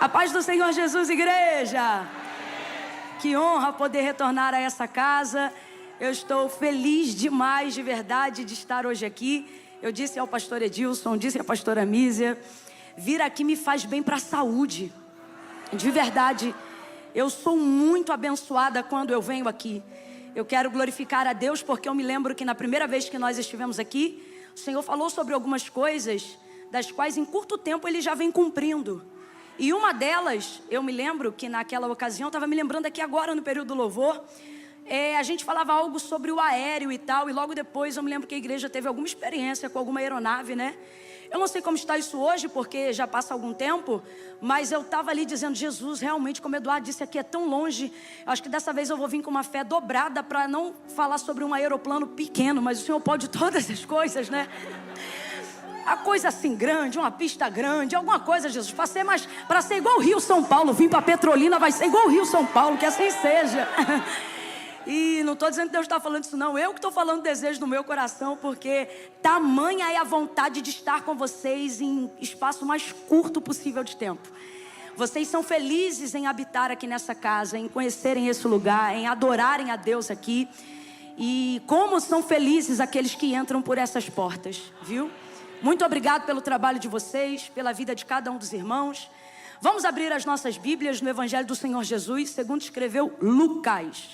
A paz do Senhor Jesus, igreja. Que honra poder retornar a essa casa. Eu estou feliz demais, de verdade, de estar hoje aqui. Eu disse ao pastor Edilson, disse à pastora Mísia, vir aqui me faz bem para a saúde. De verdade, eu sou muito abençoada quando eu venho aqui. Eu quero glorificar a Deus porque eu me lembro que na primeira vez que nós estivemos aqui, o Senhor falou sobre algumas coisas das quais em curto tempo Ele já vem cumprindo. E uma delas, eu me lembro que naquela ocasião, estava me lembrando aqui agora no período do louvor, a gente falava algo sobre o aéreo e tal, e logo depois eu me lembro que a igreja teve alguma experiência com alguma aeronave, né? Eu não sei como está isso hoje, porque já passa algum tempo, mas eu estava ali dizendo, Jesus, realmente, como o Eduardo disse, aqui é tão longe, eu acho que dessa vez eu vou vir com uma fé dobrada para não falar sobre um aeroplano pequeno, mas o Senhor pode todas as coisas, né? A coisa assim grande, uma pista grande, alguma coisa, Jesus, para ser igual o Rio São Paulo, vim para Petrolina, vai ser igual o Rio São Paulo, que assim seja. E não estou dizendo que Deus está falando isso não, eu que estou falando o desejo do meu coração, porque tamanha é a vontade de estar com vocês em espaço mais curto possível de tempo. Vocês são felizes em habitar aqui nessa casa, em conhecerem esse lugar, em adorarem a Deus aqui. E como são felizes aqueles que entram por essas portas, viu? Muito obrigado pelo trabalho de vocês, pela vida de cada um dos irmãos. Vamos abrir as nossas Bíblias no Evangelho do Senhor Jesus, segundo escreveu Lucas.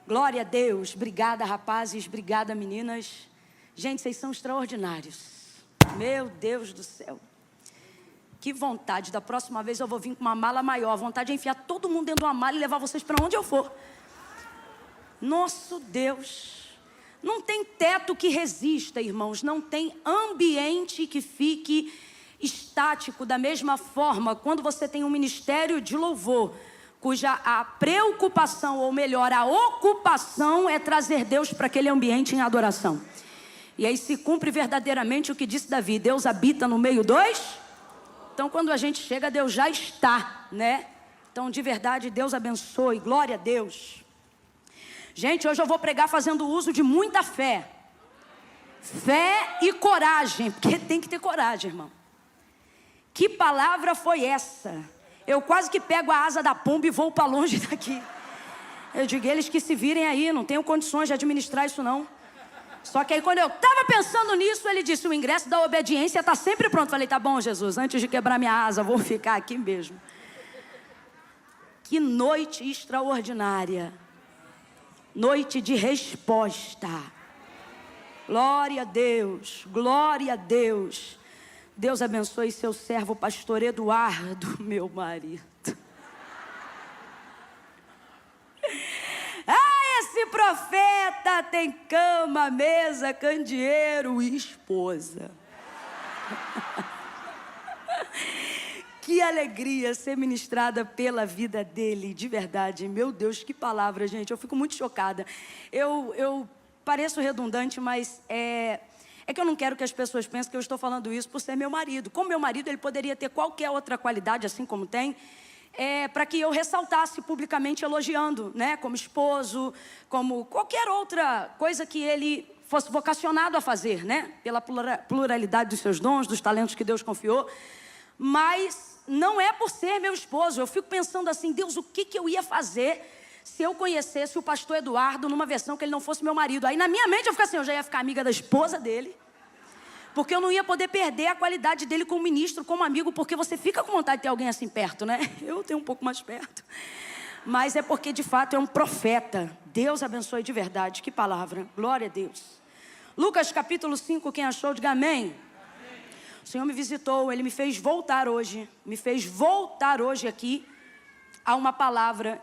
Glória a Deus. Obrigada, rapazes. Obrigada, meninas. Gente, vocês são extraordinários. Meu Deus do céu. Que vontade. Da próxima vez eu vou vir com uma mala maior. A vontade de enfiar todo mundo dentro de uma mala e levar vocês para onde eu for. Nosso Deus. Não tem teto que resista, irmãos. Não tem ambiente que fique estático. Da mesma forma, quando você tem um ministério de louvor, cuja a preocupação, ou melhor, a ocupação é trazer Deus para aquele ambiente em adoração. E aí se cumpre verdadeiramente o que disse Davi, Deus habita no meio dos... Então quando a gente chega, Deus já está, né? Então de verdade, Deus abençoe, glória a Deus. Gente, hoje eu vou pregar fazendo uso de muita fé. Fé e coragem, porque tem que ter coragem, irmão. Que palavra foi essa? Eu quase que pego a asa da pomba e vou para longe daqui. Eu digo, eles que se virem aí, não tenho condições de administrar isso não. Só que aí quando eu estava pensando nisso, ele disse, o ingresso da obediência está sempre pronto. Falei, tá bom, Jesus, antes de quebrar minha asa, vou ficar aqui mesmo. Que noite extraordinária. Noite de resposta. Glória a Deus, glória a Deus. Deus abençoe seu servo, pastor Eduardo, meu marido. Esse profeta tem cama, mesa, candeeiro e esposa. Que alegria ser ministrada pela vida dele, de verdade. Meu Deus, que palavra, gente. Eu fico muito chocada. Eu pareço redundante, mas é que eu não quero que as pessoas pensem que eu estou falando isso por ser meu marido. Como meu marido, ele poderia ter qualquer outra qualidade, assim como tem, para que eu ressaltasse publicamente elogiando, né? Como esposo, como qualquer outra coisa que ele fosse vocacionado a fazer, né? Pela pluralidade dos seus dons, dos talentos que Deus confiou. Mas não é por ser meu esposo. Eu fico pensando assim, Deus, o que eu ia fazer se eu conhecesse o pastor Eduardo numa versão que ele não fosse meu marido? Aí na minha mente eu fico assim, eu já ia ficar amiga da esposa dele, porque eu não ia poder perder a qualidade dele como ministro, como amigo, porque você fica com vontade de ter alguém assim perto, né? Eu tenho um pouco mais perto. Mas é porque de fato é um profeta. Deus abençoe de verdade. Que palavra. Glória a Deus. Lucas capítulo 5, quem achou, diga amém. O Senhor me visitou, Ele me fez voltar hoje. Me fez voltar hoje aqui a uma palavra.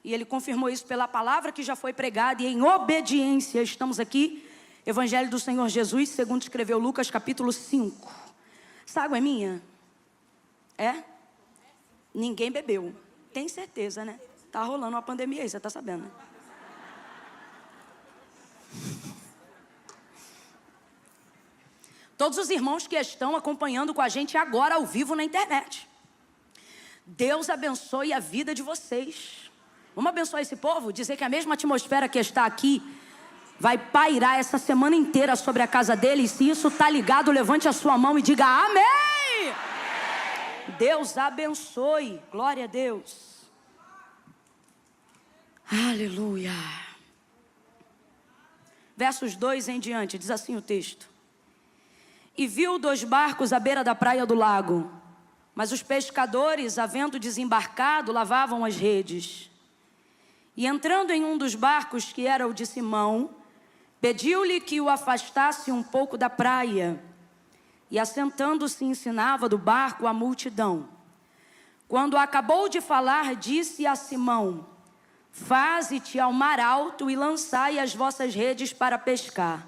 E Ele confirmou isso pela palavra que já foi pregada. E em obediência estamos aqui. Evangelho do Senhor Jesus, segundo escreveu Lucas capítulo 5. Essa água é minha? É? Ninguém bebeu. Tem certeza, né? Tá rolando uma pandemia aí, você tá sabendo, né? Todos os irmãos que estão acompanhando com a gente agora ao vivo na internet. Deus abençoe a vida de vocês. Vamos abençoar esse povo? Dizer que a mesma atmosfera que está aqui vai pairar essa semana inteira sobre a casa dele. E se isso está ligado, levante a sua mão e diga amém. Deus abençoe. Glória a Deus. Aleluia. Versos 2 em diante, diz assim o texto. E viu 2 barcos à beira da praia do lago, mas os pescadores, havendo desembarcado, lavavam as redes. E entrando em um dos barcos, que era o de Simão, pediu-lhe que o afastasse um pouco da praia. E assentando-se ensinava do barco a multidão. Quando acabou de falar, disse a Simão: faze-te ao mar alto e lançai as vossas redes para pescar.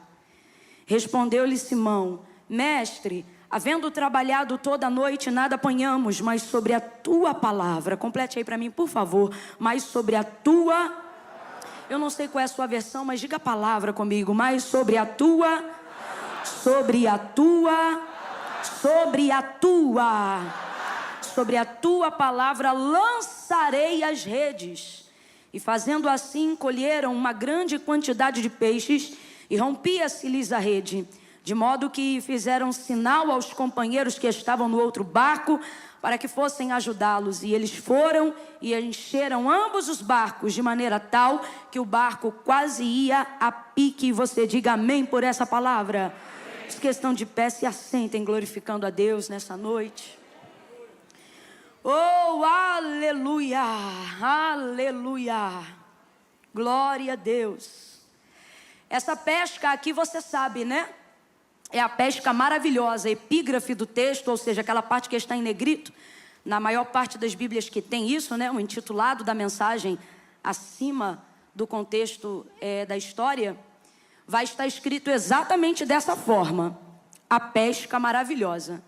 Respondeu-lhe Simão: mestre, havendo trabalhado toda a noite, nada apanhamos, mas sobre a tua palavra. Complete aí para mim, por favor. Mas sobre a tua... Eu não sei qual é a sua versão, mas diga a palavra comigo. Mas sobre a tua... Sobre a tua... Sobre a tua... Sobre a tua palavra lançarei as redes. E fazendo assim, colheram uma grande quantidade de peixes, e rompia-se-lhes a rede, de modo que fizeram sinal aos companheiros que estavam no outro barco, para que fossem ajudá-los. E eles foram e encheram ambos os barcos, de maneira tal que o barco quase ia a pique. E você diga amém por essa palavra. Os que estão de pé se assentem, glorificando a Deus nessa noite. Oh, aleluia, aleluia, glória a Deus. Essa pesca aqui você sabe, né? É a pesca maravilhosa, epígrafe do texto, ou seja, aquela parte que está em negrito. Na maior parte das Bíblias que tem isso, né? O intitulado da mensagem acima do contexto da história, vai estar escrito exatamente dessa forma: a pesca maravilhosa.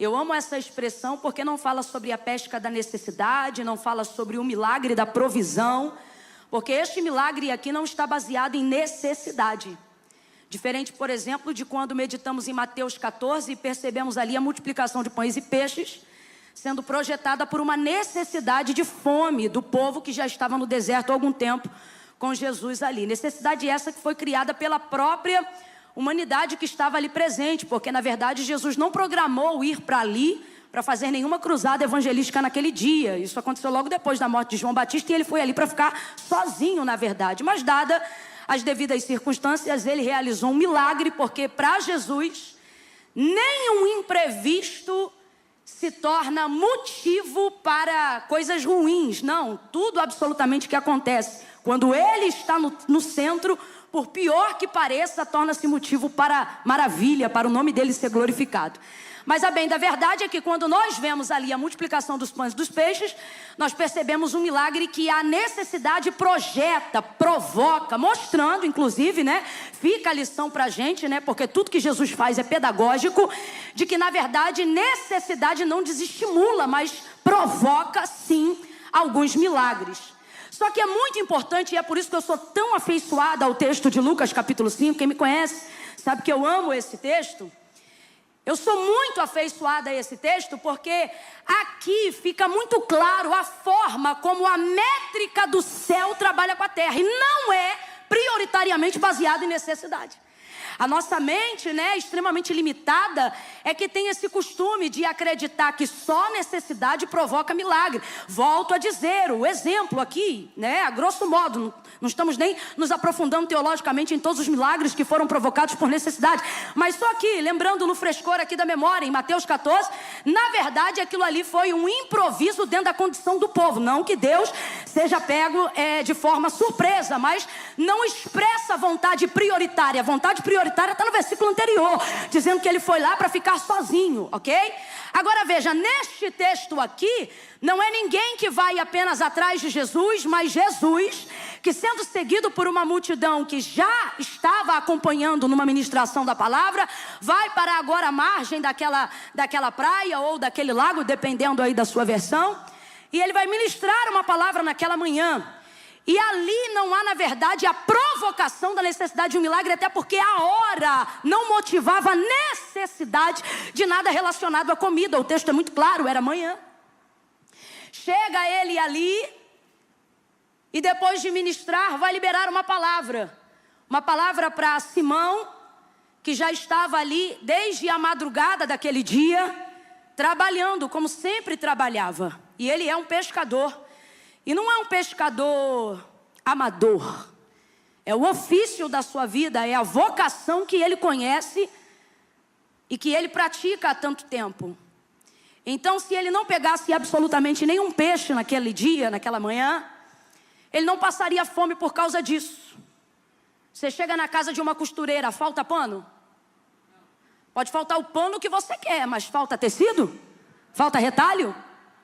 Eu amo essa expressão porque não fala sobre a pesca da necessidade, não fala sobre o milagre da provisão, porque este milagre aqui não está baseado em necessidade. Diferente, por exemplo, de quando meditamos em Mateus 14 e percebemos ali a multiplicação de pães e peixes, sendo projetada por uma necessidade de fome do povo que já estava no deserto há algum tempo com Jesus ali. Necessidade essa que foi criada pela própria humanidade que estava ali presente, porque na verdade Jesus não programou ir para ali para fazer nenhuma cruzada evangelística naquele dia. Isso aconteceu logo depois da morte de João Batista, e ele foi ali para ficar sozinho, na verdade. Mas dada as devidas circunstâncias, ele realizou um milagre, porque para Jesus nenhum imprevisto se torna motivo para coisas ruins. Não, tudo absolutamente que acontece quando ele está no centro, por pior que pareça, torna-se motivo para maravilha, para o nome dele ser glorificado. Mas a bem da verdade é que quando nós vemos ali a multiplicação dos pães e dos peixes, nós percebemos um milagre que a necessidade projeta, provoca, mostrando, inclusive, né? Fica a lição para a gente, né? Porque tudo que Jesus faz é pedagógico, de que na verdade necessidade não desestimula, mas provoca sim alguns milagres. Só que é muito importante, e é por isso que eu sou tão afeiçoada ao texto de Lucas capítulo 5. Quem me conhece sabe que eu amo esse texto. Eu sou muito afeiçoada a esse texto porque aqui fica muito claro a forma como a métrica do céu trabalha com a terra. E não é prioritariamente baseado em necessidade. A nossa mente, né, extremamente limitada, é que tem esse costume de acreditar que só necessidade provoca milagre. Volto a dizer, o exemplo aqui, né, a grosso modo, não estamos nem nos aprofundando teologicamente em todos os milagres que foram provocados por necessidade. Mas só aqui, lembrando no frescor aqui da memória, em Mateus 14, na verdade aquilo ali foi um improviso dentro da condição do povo. Não que Deus seja pego de forma surpresa, mas não expressa vontade prioritária. A vontade prioritária está no versículo anterior, dizendo que ele foi lá para ficar sozinho, ok? Agora veja, neste texto aqui, não é ninguém que vai apenas atrás de Jesus, mas Jesus, que sendo seguido por uma multidão que já estava acompanhando numa ministração da palavra, vai para agora a margem daquela praia ou daquele lago, dependendo aí da sua versão, e ele vai ministrar uma palavra naquela manhã. E ali não há, na verdade, a provocação da necessidade de um milagre, até porque a hora não motivava a necessidade de nada relacionado à comida. O texto é muito claro, era manhã. Chega ele ali e depois de ministrar vai liberar uma palavra para Simão, que já estava ali desde a madrugada daquele dia, trabalhando como sempre trabalhava. E ele é um pescador. E não é um pescador amador. É o ofício da sua vida, é a vocação que ele conhece e que ele pratica há tanto tempo. Então, se ele não pegasse absolutamente nenhum peixe naquele dia, naquela manhã, ele não passaria fome por causa disso. Você chega na casa de uma costureira, falta pano? Pode faltar o pano que você quer, mas falta tecido? Falta retalho?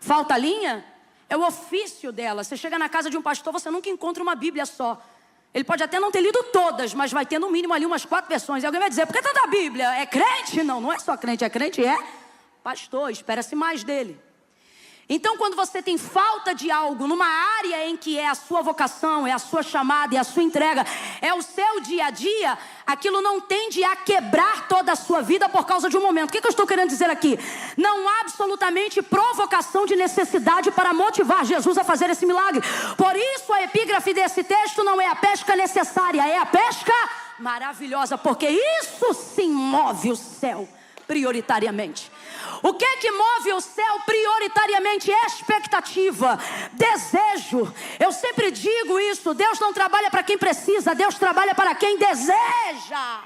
Falta linha? É o ofício dela. Você chega na casa de um pastor, você nunca encontra uma Bíblia só. Ele pode até não ter lido todas, mas vai ter no mínimo ali umas 4 versões. E alguém vai dizer, por que tanta Bíblia? É crente? Não, não é só crente, é crente, é pastor, espera-se mais dele. Então, quando você tem falta de algo numa área em que é a sua vocação, é a sua chamada, é a sua entrega, é o seu dia a dia, aquilo não tende a quebrar toda a sua vida por causa de um momento. O que eu estou querendo dizer aqui? Não há absolutamente provocação de necessidade para motivar Jesus a fazer esse milagre. Por isso a epígrafe desse texto não é a pesca necessária, é a pesca maravilhosa, porque isso sim move o céu prioritariamente. O que move o céu prioritariamente? É expectativa, desejo. Eu sempre digo isso, Deus não trabalha para quem precisa, Deus trabalha para quem deseja.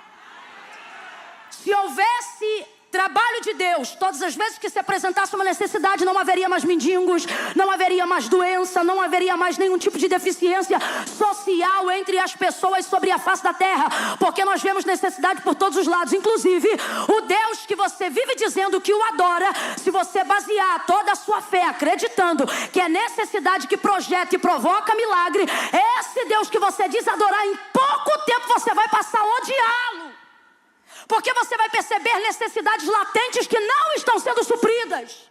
Se houvesse trabalho de Deus, todas as vezes que se apresentasse uma necessidade, não haveria mais mendigos, não haveria mais doença, não haveria mais nenhum tipo de deficiência social entre as pessoas sobre a face da terra, porque nós vemos necessidade por todos os lados. Inclusive, o Deus que você vive dizendo que o adora, se você basear toda a sua fé acreditando que é necessidade que projeta e provoca milagre, esse Deus que você diz adorar, em pouco tempo você vai passar a odiá-lo. Porque você vai perceber necessidades latentes que não estão sendo supridas.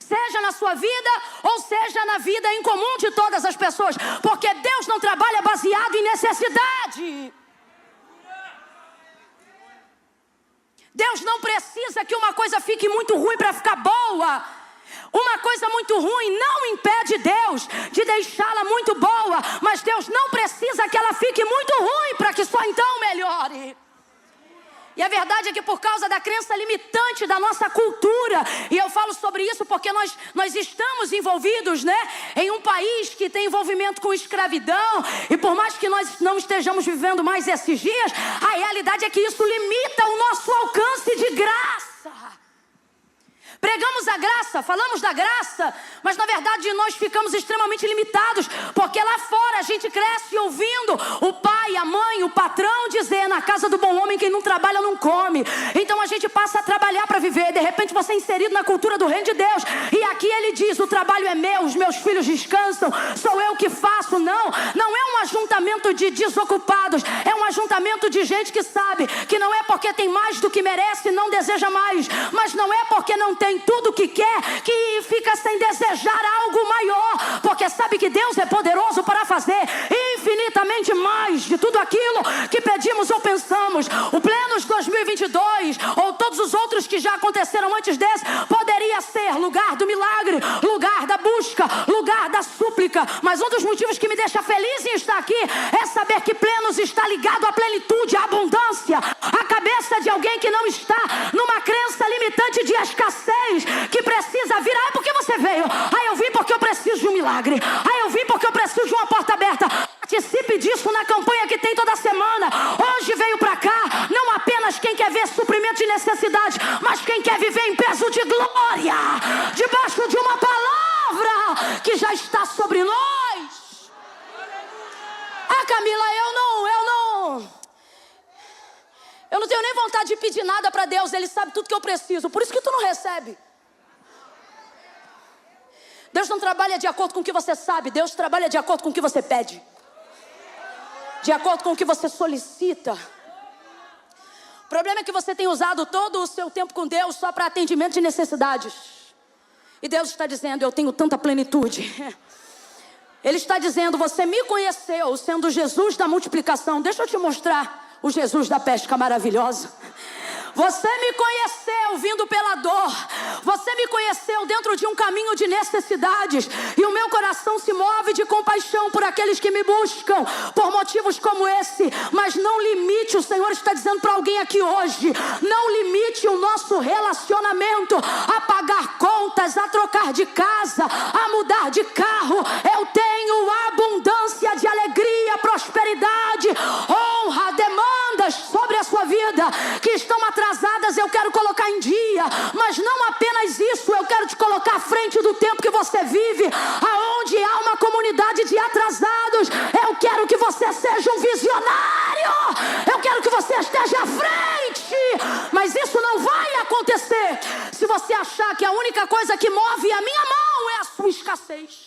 Seja na sua vida ou seja na vida em comum de todas as pessoas. Porque Deus não trabalha baseado em necessidade. Deus não precisa que uma coisa fique muito ruim para ficar boa. Uma coisa muito ruim não impede Deus de deixá-la muito boa. Mas Deus não precisa que ela fique muito ruim para que só então melhore. E a verdade é que por causa da crença limitante da nossa cultura, e eu falo sobre isso porque nós estamos envolvidos, né, em um país que tem envolvimento com escravidão, e por mais que nós não estejamos vivendo mais esses dias, a realidade é que isso limita o nosso alcance de graça. Pregamos a graça, falamos da graça, mas na verdade nós ficamos extremamente limitados, porque lá fora a gente cresce ouvindo o pai, a mãe, o patrão dizer: na casa do bom homem quem não trabalha não come. Então a gente passa a trabalhar para viver. De repente você é inserido na cultura do reino de Deus, e aqui ele diz: o trabalho é meu, os meus filhos descansam, sou eu que faço. Não é um ajuntamento de desocupados, é um ajuntamento de gente que sabe que não é porque tem mais do que merece, não deseja mais, mas não é porque não tem tudo o que quer, que fica sem desejar algo maior, porque sabe que Deus é poderoso para fazer infinitamente mais de tudo aquilo que pedimos ou pensamos. O Plenos 2022, ou todos os outros que já aconteceram antes desse, poderia ser lugar do milagre, lugar da busca, lugar da súplica, mas um dos motivos que me deixa feliz em estar aqui é saber que Plenos está ligado à plenitude, à abundância, à cabeça de alguém que não está numa crença limitante de escassez, que precisa vir. Ah, por que você veio? Ah, eu vim porque eu preciso de um milagre. Ah, eu vim porque eu preciso de uma porta aberta. Participe disso na campanha que tem toda semana. Hoje veio pra cá não apenas quem quer ver suprimento de necessidade, mas quem quer viver em peso de glória, debaixo de uma palavra que já está sobre nós. Ah, Camila, eu não tenho nem vontade de pedir nada para Deus. Ele sabe tudo que eu preciso. Por isso que tu não recebe. Deus não trabalha de acordo com o que você sabe. Deus trabalha de acordo com o que você pede, de acordo com o que você solicita. O problema é que você tem usado todo o seu tempo com Deus só para atendimento de necessidades. E Deus está dizendo: eu tenho tanta plenitude. Ele está dizendo: você me conheceu sendo Jesus da multiplicação. Deixa eu te mostrar o Jesus da pesca maravilhosa. Você me conheceu ouvindo pela dor. Você me conheceu dentro de um caminho de necessidades. E o meu coração se move de compaixão por aqueles que me buscam por motivos como esse. Mas não limite, o Senhor está dizendo para alguém aqui hoje, não limite o nosso relacionamento a pagar contas, a trocar de casa, a mudar de carro. Eu tenho abundância de alegria, prosperidade, honra, demandas sobre a sua vida que estão atrasadas. Eu quero colocar em dia, mas não apenas isso, eu quero te colocar à frente do tempo que você vive, aonde há uma comunidade de atrasados. Eu quero que você seja um visionário, eu quero que você esteja à frente, mas isso não vai acontecer se você achar que a única coisa que move a minha mão é a sua escassez.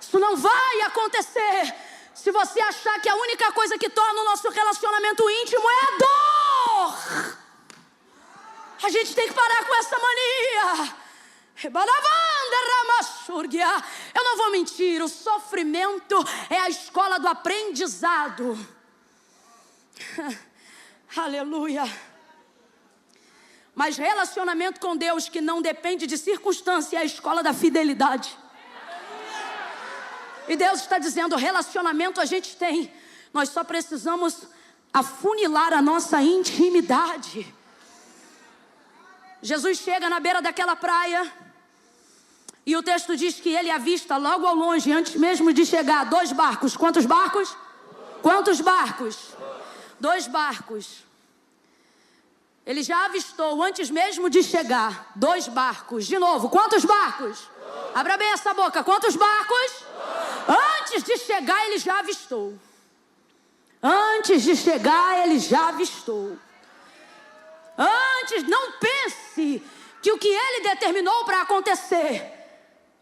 Isso não vai acontecer se você achar que a única coisa que torna o nosso relacionamento íntimo é a dor. A gente tem que parar com essa mania. Eu não vou mentir, o sofrimento é a escola do aprendizado. Aleluia. Mas relacionamento com Deus que não depende de circunstância é a escola da fidelidade. E Deus está dizendo, relacionamento a gente tem, nós só precisamos afunilar a nossa intimidade. Jesus chega na beira daquela praia e o texto diz que ele avista logo ao longe, antes mesmo de chegar, 2 barcos. Quantos barcos? Quantos barcos? 2 barcos. Ele já avistou, antes mesmo de chegar, 2 barcos. De novo, quantos barcos? Abra bem essa boca, quantos barcos? Antes de chegar, ele já avistou. Antes de chegar, ele já avistou. Antes, não pense que o que ele determinou para acontecer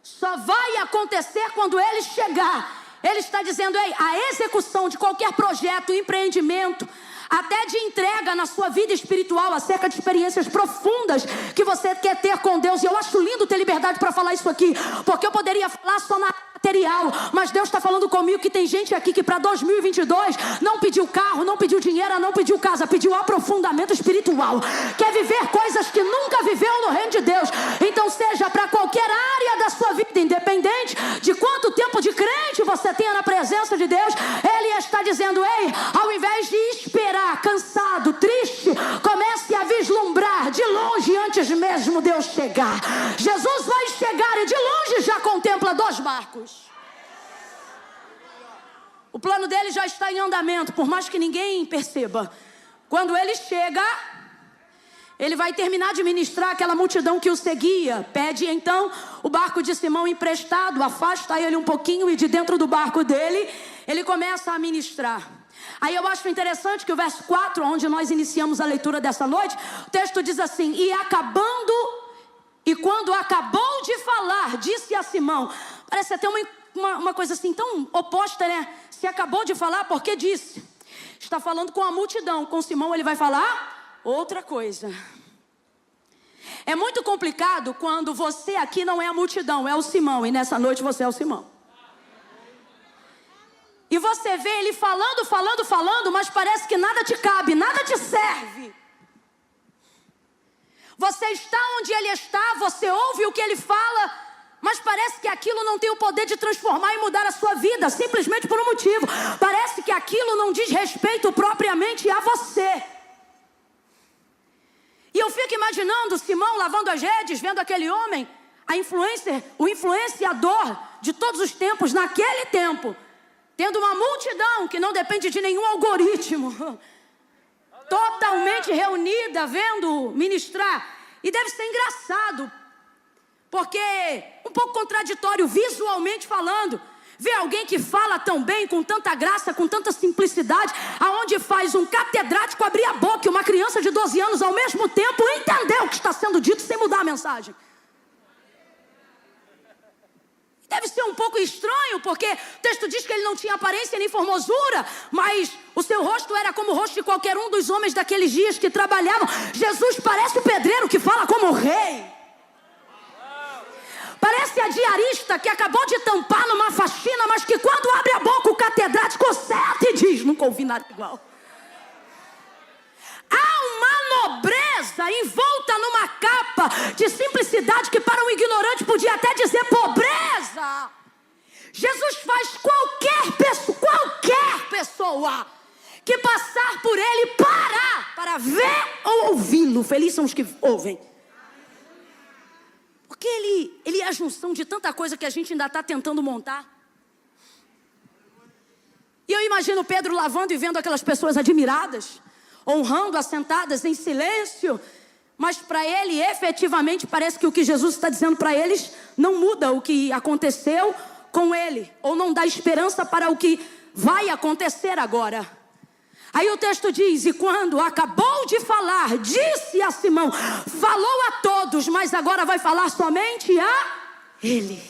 só vai acontecer quando ele chegar. Ele está dizendo, ei, a execução de qualquer projeto, empreendimento, até de entrega na sua vida espiritual, acerca de experiências profundas que você quer ter com Deus. E eu acho lindo ter liberdade para falar isso aqui, porque eu poderia falar só na material, mas Deus está falando comigo que tem gente aqui que para 2022 não pediu carro, não pediu dinheiro, não pediu casa, pediu aprofundamento espiritual, quer viver coisas que nunca viveu no reino de Deus. Então seja para qualquer área da sua vida, independente de quanto tempo de crente você tenha na presença de Deus, Ele está dizendo, ei, ao invés de esperar, cansado, triste, comece a vislumbrar de longe antes mesmo Deus chegar. Jesus vai chegar e de longe já contempla 2 barcos. O plano dele já está em andamento, por mais que ninguém perceba. Quando ele chega, ele vai terminar de ministrar aquela multidão que o seguia. Pede então o barco de Simão emprestado, afasta ele um pouquinho e de dentro do barco dele, ele começa a ministrar. Aí eu acho interessante que o verso 4, onde nós iniciamos a leitura dessa noite, o texto diz assim, e quando acabou de falar, disse a Simão. Parece até uma coisa assim tão oposta, né? Se acabou de falar, por que disse? Está falando com a multidão, com Simão ele vai falar outra coisa. É muito complicado quando você aqui não é a multidão, é o Simão, e nessa noite você é o Simão. E você vê ele falando, mas parece que nada te cabe, nada te serve. Você está onde ele está, você ouve o que ele fala, mas parece que aquilo não tem o poder de transformar e mudar a sua vida, simplesmente por um motivo. Parece que aquilo não diz respeito propriamente a você. E eu fico imaginando Simão lavando as redes, vendo aquele homem, o influenciador de todos os tempos, naquele tempo, tendo uma multidão que não depende de nenhum algoritmo, totalmente reunida, vendo ministrar. E deve ser engraçado, porque um pouco contraditório visualmente falando, ver alguém que fala tão bem, com tanta graça, com tanta simplicidade, aonde faz um catedrático abrir a boca e uma criança de 12 anos ao mesmo tempo entender o que está sendo dito sem mudar a mensagem. Deve ser um pouco estranho, porque o texto diz que ele não tinha aparência nem formosura, mas o seu rosto era como o rosto de qualquer um dos homens daqueles dias que trabalhavam. Jesus parece o pedreiro que fala como o rei. Parece a diarista que acabou de tampar numa faxina, mas que quando abre a boca o catedrático senta e diz, nunca ouvi nada igual. Há uma nobreza pobreza envolta numa capa de simplicidade que para um ignorante podia até dizer pobreza. Jesus faz qualquer pessoa que passar por ele parar para ver ou ouvi-lo. Felizes são os que ouvem. Porque ele é a junção de tanta coisa que a gente ainda está tentando montar. E eu imagino Pedro lavando e vendo aquelas pessoas admiradas, honrando, assentadas em silêncio. Mas para ele, efetivamente, parece que o que Jesus está dizendo para eles não muda o que aconteceu com ele, ou não dá esperança para o que vai acontecer agora. Aí o texto diz: e quando acabou de falar, disse a Simão, falou a todos, mas agora vai falar somente a ele,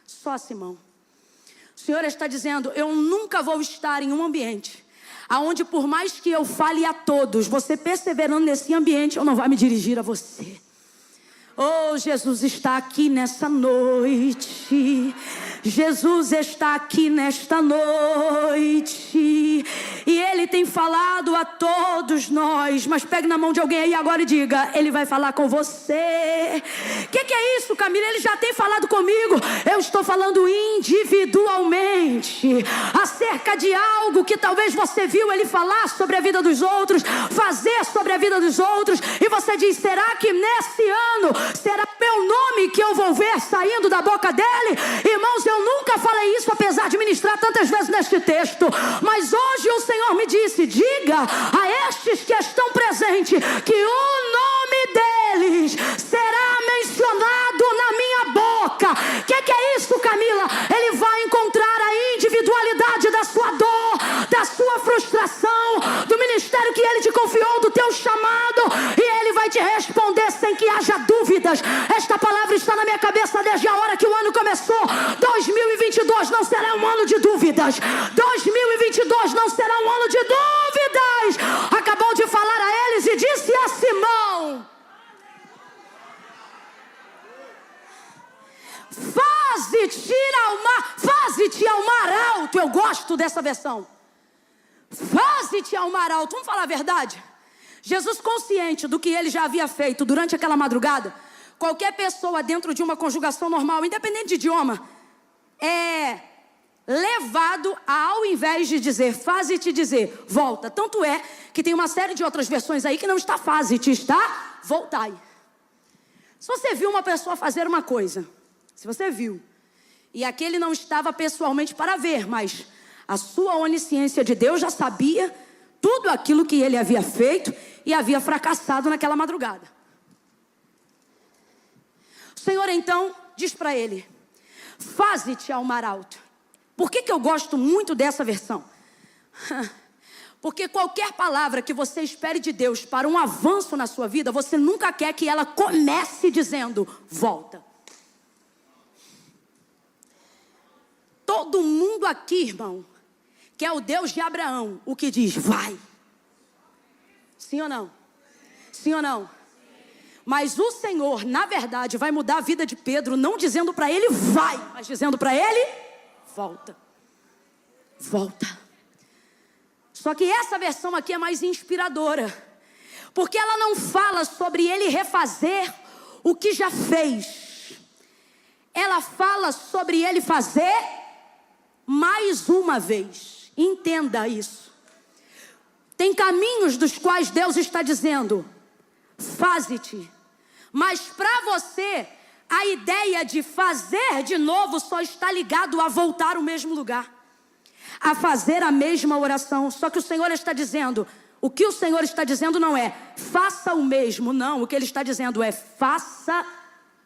só a Simão. O Senhor está dizendo: eu nunca vou estar em um ambiente aonde, por mais que eu fale a todos, você perseverando nesse ambiente, eu não vou me dirigir a você. Oh, Jesus está aqui nessa noite. Jesus está aqui nesta noite. E Ele tem falado a todos nós. Mas pegue na mão de alguém aí agora e diga: Ele vai falar com você. O que é isso, Camila? Ele já tem falado comigo. Eu estou falando individualmente acerca de algo que talvez você viu Ele falar sobre a vida dos outros, fazer sobre a vida dos outros. E você diz: será que nesse ano será meu nome que eu vou ver saindo da boca dele? Irmãos, eu nunca falei isso, apesar de ministrar tantas vezes neste texto. Mas hoje o Senhor me disse: diga a estes que estão presentes que o nome deles será mencionado na minha boca. O que é isso, Camila? Ele vai encontrar a individualidade da sua dor, da sua frustração, do ministério que Ele te confiou, do teu chamado, e Ele vai te responder sem que haja dúvidas. Esta palavra está na minha cabeça desde a hora que o ano começou. 2022 não será um ano de dúvidas. 2022 não será um ano de dúvidas. Acabou de falar a eles e disse a Simão: faze-te ao mar alto. Eu gosto dessa versão. Faze-te ao mar alto. Vamos falar a verdade? Jesus, consciente do que ele já havia feito durante aquela madrugada, qualquer pessoa dentro de uma conjugação normal, independente de idioma, é levado a, ao invés de dizer faze-te, dizer volta. Tanto é que tem uma série de outras versões aí que não está faze-te, está voltai. Se você viu uma pessoa fazer uma coisa, se você viu, e aquele não estava pessoalmente para ver, mas a sua onisciência de Deus já sabia tudo aquilo que ele havia feito e havia fracassado naquela madrugada. O Senhor então diz para ele: faze-te ao mar alto. Por que eu gosto muito dessa versão? Porque qualquer palavra que você espere de Deus para um avanço na sua vida, você nunca quer que ela comece dizendo volta. Todo mundo aqui, irmão, que é o Deus de Abraão, o que diz vai. Sim ou não? Sim ou não? Mas o Senhor, na verdade, vai mudar a vida de Pedro, não dizendo para ele vai, mas dizendo para ele volta. Volta. Só que essa versão aqui é mais inspiradora, porque ela não fala sobre ele refazer o que já fez. Ela fala sobre ele fazer mais uma vez. Entenda isso. Tem caminhos dos quais Deus está dizendo faze-te, mas para você a ideia de fazer de novo só está ligado a voltar ao mesmo lugar, a fazer a mesma oração. Só que o Senhor está dizendo, o que o Senhor está dizendo não é faça o mesmo, não. O que Ele está dizendo é faça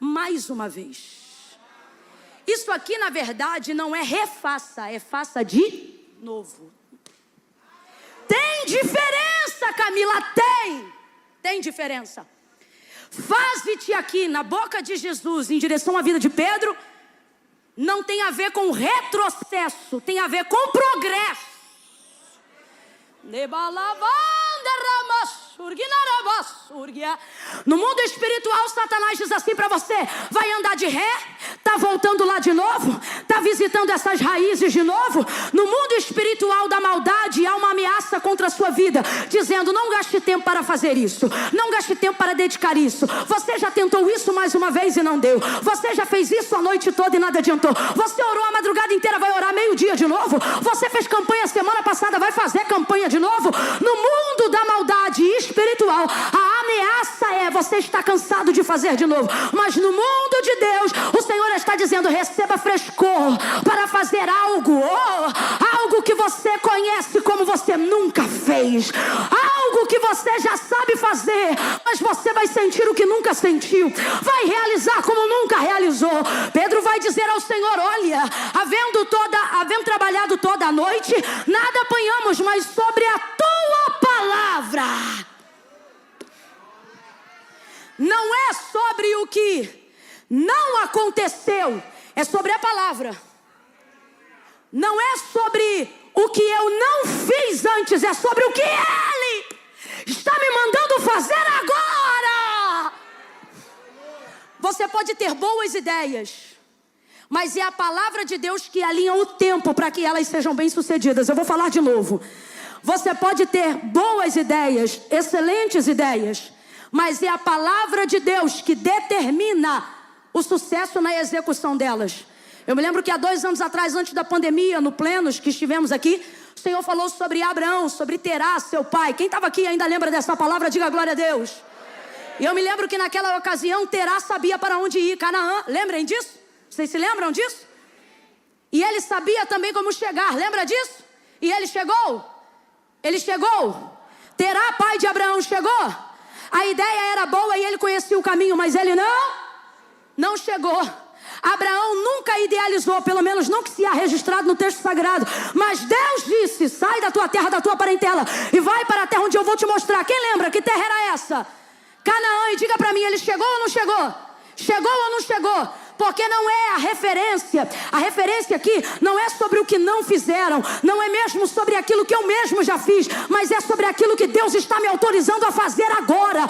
mais uma vez. Isso aqui na verdade não é refaça, é faça de novo. Tem diferença, Camila, tem diferença. Faze-te aqui na boca de Jesus em direção à vida de Pedro não tem a ver com retrocesso, tem a ver com progresso. No mundo espiritual, Satanás diz assim para você: vai andar de ré, está voltando lá de novo, está visitando essas raízes de novo. No mundo espiritual da maldade há uma ameaça contra a sua vida, dizendo: não gaste tempo para fazer isso, não gaste tempo para dedicar isso. Você já tentou isso mais uma vez e não deu. Você já fez isso a noite toda e nada adiantou. Você orou a madrugada inteira, vai orar meio-dia de novo. Você fez campanha semana passada, vai fazer campanha de novo. No mundo da maldade espiritual, a ameaça é: você está cansado de fazer de novo. Mas no mundo de Deus, o Senhor está dizendo: receba frescor para fazer algo, algo que você conhece como você nunca fez, algo que você já sabe fazer, mas você vai sentir o que nunca sentiu, vai realizar como nunca realizou. Pedro vai dizer ao Senhor: olha, havendo trabalhado toda a noite, nada apanhamos, mas sobre a tua palavra. Não é sobre o que não aconteceu, é sobre a palavra. Não é sobre o que eu não fiz antes, é sobre o que Ele está me mandando fazer agora. Você pode ter boas ideias, mas é a palavra de Deus que alinha o tempo para que elas sejam bem-sucedidas. Eu vou falar de novo. Você pode ter boas ideias, excelentes ideias, mas é a palavra de Deus que determina o sucesso na execução delas. Eu me lembro que há 2 anos atrás, antes da pandemia, no Plenos que estivemos aqui, o Senhor falou sobre Abraão, sobre Terá, seu pai. Quem estava aqui ainda lembra dessa palavra? Diga glória a Deus. E eu me lembro que naquela ocasião Terá sabia para onde ir, Canaã. Lembrem disso? Vocês se lembram disso? E ele sabia também como chegar, lembra disso? E ele chegou? Ele chegou. Terá, pai de Abraão, chegou. A ideia era boa e ele conhecia o caminho, mas ele não chegou. Abraão nunca idealizou, pelo menos não que se há registrado no texto sagrado, mas Deus disse: sai da tua terra, da tua parentela e vai para a terra onde eu vou te mostrar. Quem lembra que terra era essa? Canaã. E diga para mim, ele chegou ou não chegou? Chegou ou não chegou? Porque não é a referência aqui não é sobre o que não fizeram, não é mesmo sobre aquilo que eu mesmo já fiz, mas é sobre aquilo que Deus está me autorizando a fazer agora.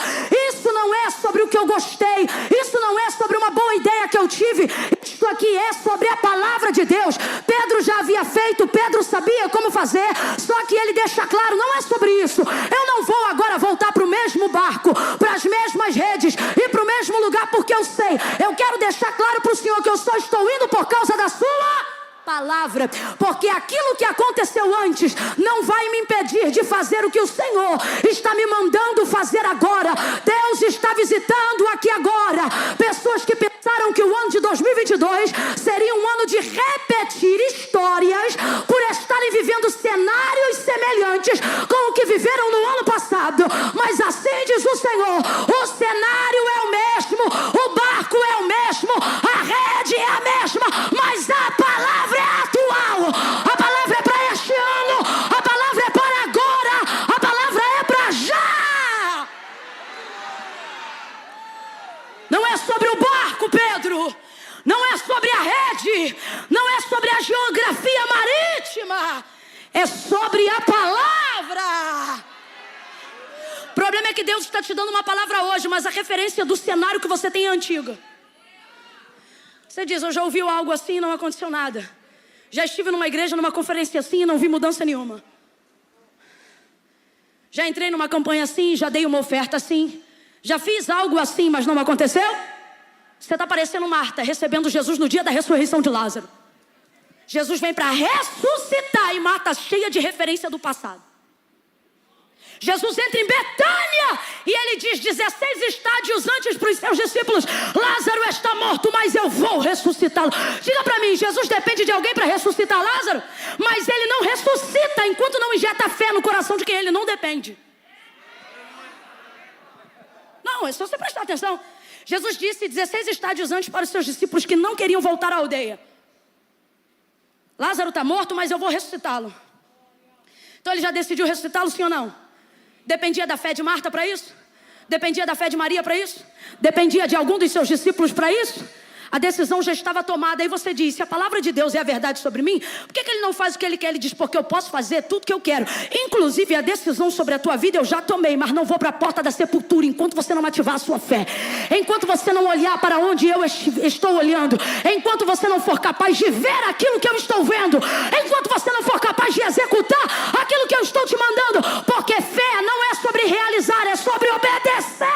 Isso não é sobre o que eu gostei, isso não é sobre uma boa ideia que eu tive, isso aqui é sobre a palavra de Deus. Pedro já havia feito, Pedro sabia como fazer, só que ele deixa claro, não é sobre isso. Eu não vou agora voltar para o mesmo barco, para as mesmas redes e para o mesmo lugar, porque eu sei, eu quero deixar claro para o Senhor que eu só estou indo por causa da sua palavra, porque aquilo que aconteceu antes não vai me impedir de fazer o que o Senhor está me mandando fazer agora. Deus está visitando aqui agora pessoas que pensaram que o ano de 2022 seria um ano de repetir histórias por estarem vivendo cenários semelhantes com o que viveram no ano passado, mas assim diz o Senhor: o cenário é o mesmo, o barco é o mesmo, a rede é a mesma, mas a palavra é atual, a palavra é para este ano, a palavra é para agora, a palavra é para já. Não é sobre o barco, Pedro, não é sobre a rede, não é sobre a geografia marítima, é sobre a palavra. O problema é que Deus está te dando uma palavra hoje, mas a referência do cenário que você tem é antiga. Você diz: eu já ouvi algo assim e não aconteceu nada. Já estive numa igreja, numa conferência assim e não vi mudança nenhuma. Já entrei numa campanha assim, já dei uma oferta assim. Já fiz algo assim, mas não aconteceu? Você está parecendo Marta, recebendo Jesus no dia da ressurreição de Lázaro. Jesus vem para ressuscitar e Marta cheia de referência do passado. Jesus entra em Betânia e ele diz 16 estádios antes para os seus discípulos: Lázaro está morto, mas eu vou ressuscitá-lo. Diga para mim, Jesus depende de alguém para ressuscitar Lázaro? Mas ele não ressuscita enquanto não injeta fé no coração de quem ele não depende. Não, é só você prestar atenção. Jesus disse 16 estádios antes para os seus discípulos que não queriam voltar à aldeia: Lázaro está morto, mas eu vou ressuscitá-lo. Então ele já decidiu ressuscitá-lo, sim ou não? Dependia da fé de Marta para isso? Dependia da fé de Maria para isso? Dependia de algum dos seus discípulos para isso? A decisão já estava tomada. Aí você diz, se a palavra de Deus é a verdade sobre mim, por que ele não faz o que ele quer? Ele diz, porque eu posso fazer tudo que eu quero. Inclusive a decisão sobre a tua vida eu já tomei, mas não vou para a porta da sepultura enquanto você não ativar a sua fé. Enquanto você não olhar para onde eu estou olhando. Enquanto você não for capaz de ver aquilo que eu estou vendo. Enquanto você não for capaz de executar aquilo que eu estou te mandando. Porque fé não é sobre realizar, é sobre obedecer.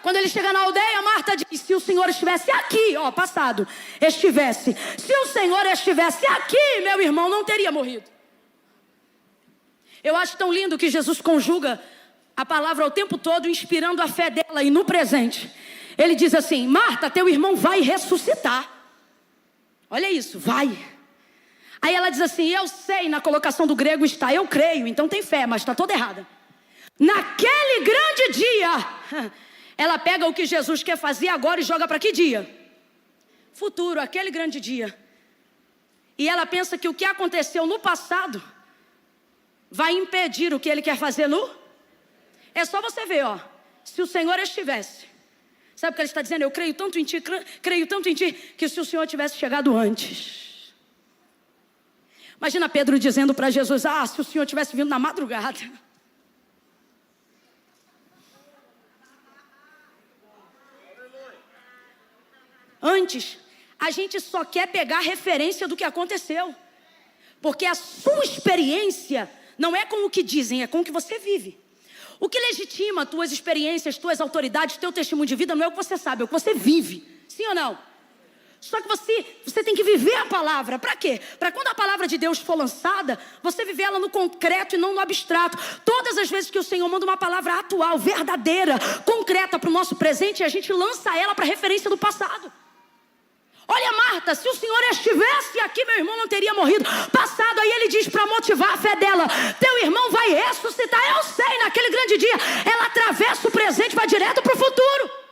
Quando ele chega na aldeia, Marta diz, se o Senhor estivesse aqui, ó, passado, estivesse. Se o Senhor estivesse aqui, meu irmão não teria morrido. Eu acho tão lindo que Jesus conjuga a palavra o tempo todo, inspirando a fé dela e no presente. Ele diz assim, Marta, teu irmão vai ressuscitar. Olha isso, vai. Aí ela diz assim, eu sei, na colocação do grego está, eu creio, então tem fé, mas está toda errada. Naquele grande dia... Ela pega o que Jesus quer fazer agora e joga para que dia? Futuro, aquele grande dia. E ela pensa que o que aconteceu no passado vai impedir o que ele quer fazer no... É só você ver, ó. Se o Senhor estivesse... Sabe o que ele está dizendo? Eu creio tanto em ti, que se o Senhor tivesse chegado antes... Imagina Pedro dizendo para Jesus, se o Senhor tivesse vindo na madrugada... Antes, a gente só quer pegar referência do que aconteceu. Porque a sua experiência não é com o que dizem, é com o que você vive. O que legitima tuas experiências, tuas autoridades, teu testemunho de vida não é o que você sabe, é o que você vive. Sim ou não? Só que você tem que viver a palavra. Para quê? Para quando a palavra de Deus for lançada, você viver ela no concreto e não no abstrato. Todas as vezes que o Senhor manda uma palavra atual, verdadeira, concreta para o nosso presente, a gente lança ela para referência do passado. Olha Marta, se o Senhor estivesse aqui, meu irmão não teria morrido. Passado, aí ele diz para motivar a fé dela, teu irmão vai ressuscitar. Eu sei, naquele grande dia, ela atravessa o presente e vai direto para o futuro.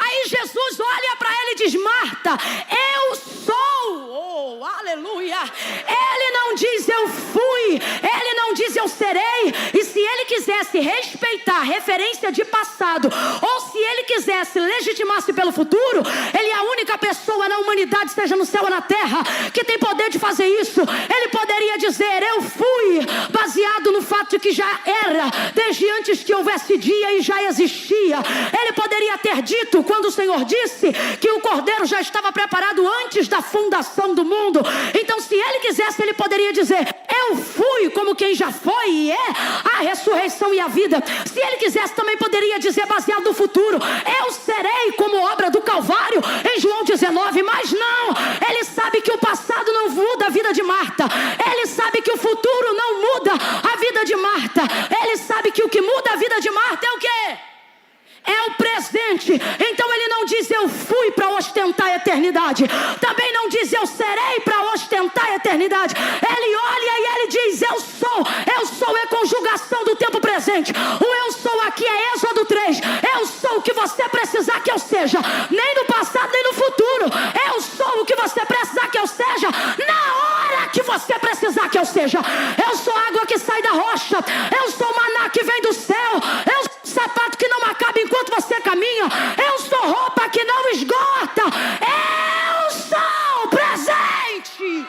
Aí Jesus olha para ela e diz, Marta, eu sou, oh, aleluia. Ele não diz eu fui, ele não diz eu serei. E se ele quisesse respeitar a referência de passado, ou se ele quisesse legitimar-se pelo futuro, ele é a única pessoa na humanidade, seja no céu ou na terra, que tem poder de fazer isso. Ele poderia dizer, eu fui, baseado no fato de que já era, desde antes que houvesse dia e já existia. Ele poderia ter dito, quando o Senhor disse que o cordeiro já estava preparado antes da fundação do mundo. Então se ele quisesse, ele poderia dizer, eu fui, como quem já foi e é a ressurreição e a vida. Se ele quisesse, também poderia dizer, baseado no futuro, eu serei, como obra do Calvário, em João 19. Mas não, ele sabe que o passado não muda a vida de Marta. Ele sabe que o futuro não muda a vida de Marta. Ele sabe que o que muda a vida de Marta é o quê? É o presente. Então ele não diz eu fui para ostentar a eternidade. Também não diz eu serei para ostentar a eternidade. Ele olha e ele diz eu sou. Eu sou é conjugação do tempo presente. O eu sou aqui é Êxodo 3. Eu sou o que você precisar que eu seja. Nem no passado nem no futuro. Eu sou o que você precisar que eu seja. Na hora que você precisar que eu seja. Eu sou água que sai da rocha. Eu sou maná que vem do céu. Eu sou sapato que não acaba enquanto você caminha. Eu sou roupa que não esgota. Eu sou presente.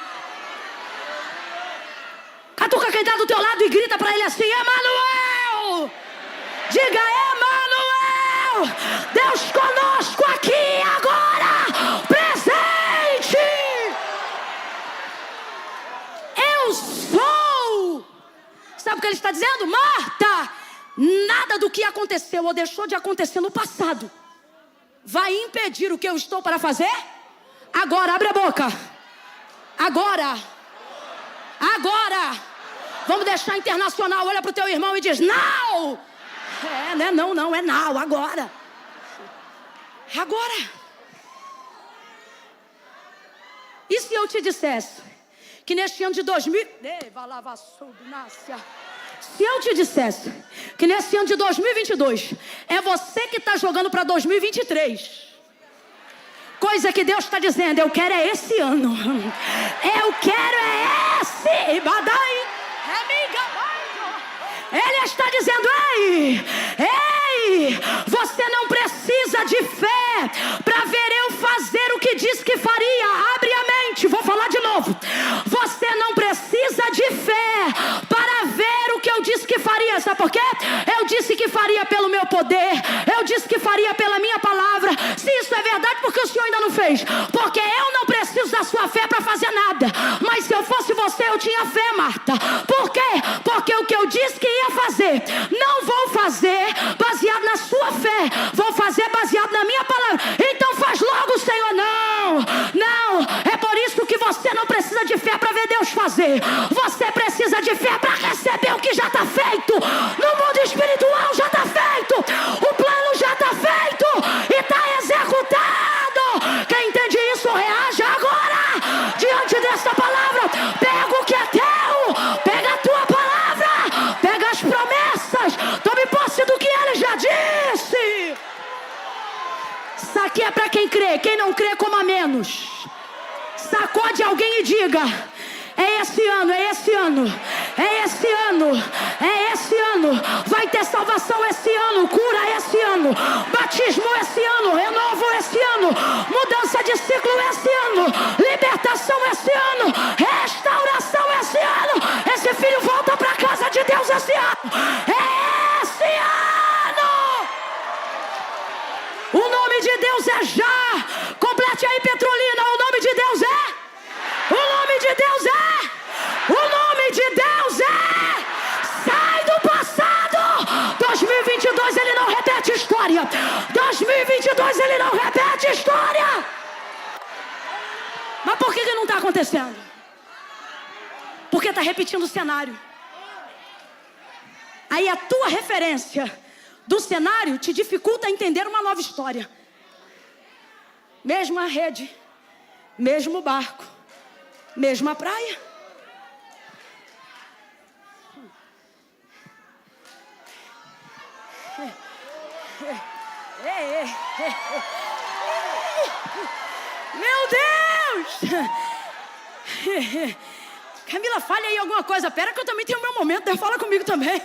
Catuca quem está do teu lado e grita para ele assim, Emanuel. Diga, Emanuel. Deus conosco aqui agora. Presente. Eu sou. Sabe o que ele está dizendo? Marta, nada do que aconteceu ou deixou de acontecer no passado vai impedir o que eu estou para fazer agora. Abre a boca. Agora. Vamos deixar internacional. Olha para o teu irmão e diz now. Não é não, é now. Agora. E se eu te dissesse que neste ano de 2000... Se eu te dissesse que nesse ano de 2022 é você que está jogando para 2023, coisa que Deus está dizendo, eu quero é esse ano, eu quero é esse. Ele está dizendo, ei, Você não precisa de fé para ver eu fazer o que disse que faria. Abre a mente, vou falar de novo. Você não precisa de fé para ver o que eu disse que faria. Sabe por quê? Eu disse que faria pelo meu poder. Eu disse que faria pela minha palavra. Se isso é verdade, porque o Senhor ainda não fez? Porque eu não preciso da sua fé para fazer nada. Mas se eu fosse você, eu tinha fé, Marta. Por quê? Porque o que eu disse que ia fazer, não vou fazer baseado na sua fé, vou fazer baseado na minha palavra. Então faz logo, Senhor. Não, é por isso que você não precisa de fé para ver Deus fazer. Você precisa de fé para receber o que já está feito. No mundo espiritual já está feito, o plano já está feito e está executado. Quem entende isso, reage agora diante dessa palavra. Pega o que é teu, pega a tua palavra, pega as promessas, tome posse do que Ele já disse. Isso aqui é para quem crê. Quem não crê, coma menos. Sacode alguém e diga: é esse ano, é esse ano, é esse ano, é esse ano. Vai ter salvação esse ano, cura esse ano, batismo esse ano, renovo esse ano, mudança de ciclo esse ano, libertação esse ano, restauração esse ano. Esse filho volta para a casa de Deus esse ano. É esse ano. O nome de Deus é já. Complete aí, Petrolina. O nome de Deus é. O nome de Deus é. O nome de Deus é. Sai do passado. 2022 ele não repete história. 2022 ele não repete história. Mas por que não está acontecendo? Porque está repetindo o cenário. Aí a tua referência do cenário te dificulta entender uma nova história. Mesma rede, mesmo barco, mesma praia. Meu Deus! Camila, fale aí alguma coisa. Pera que eu também tenho meu momento. Fala comigo também.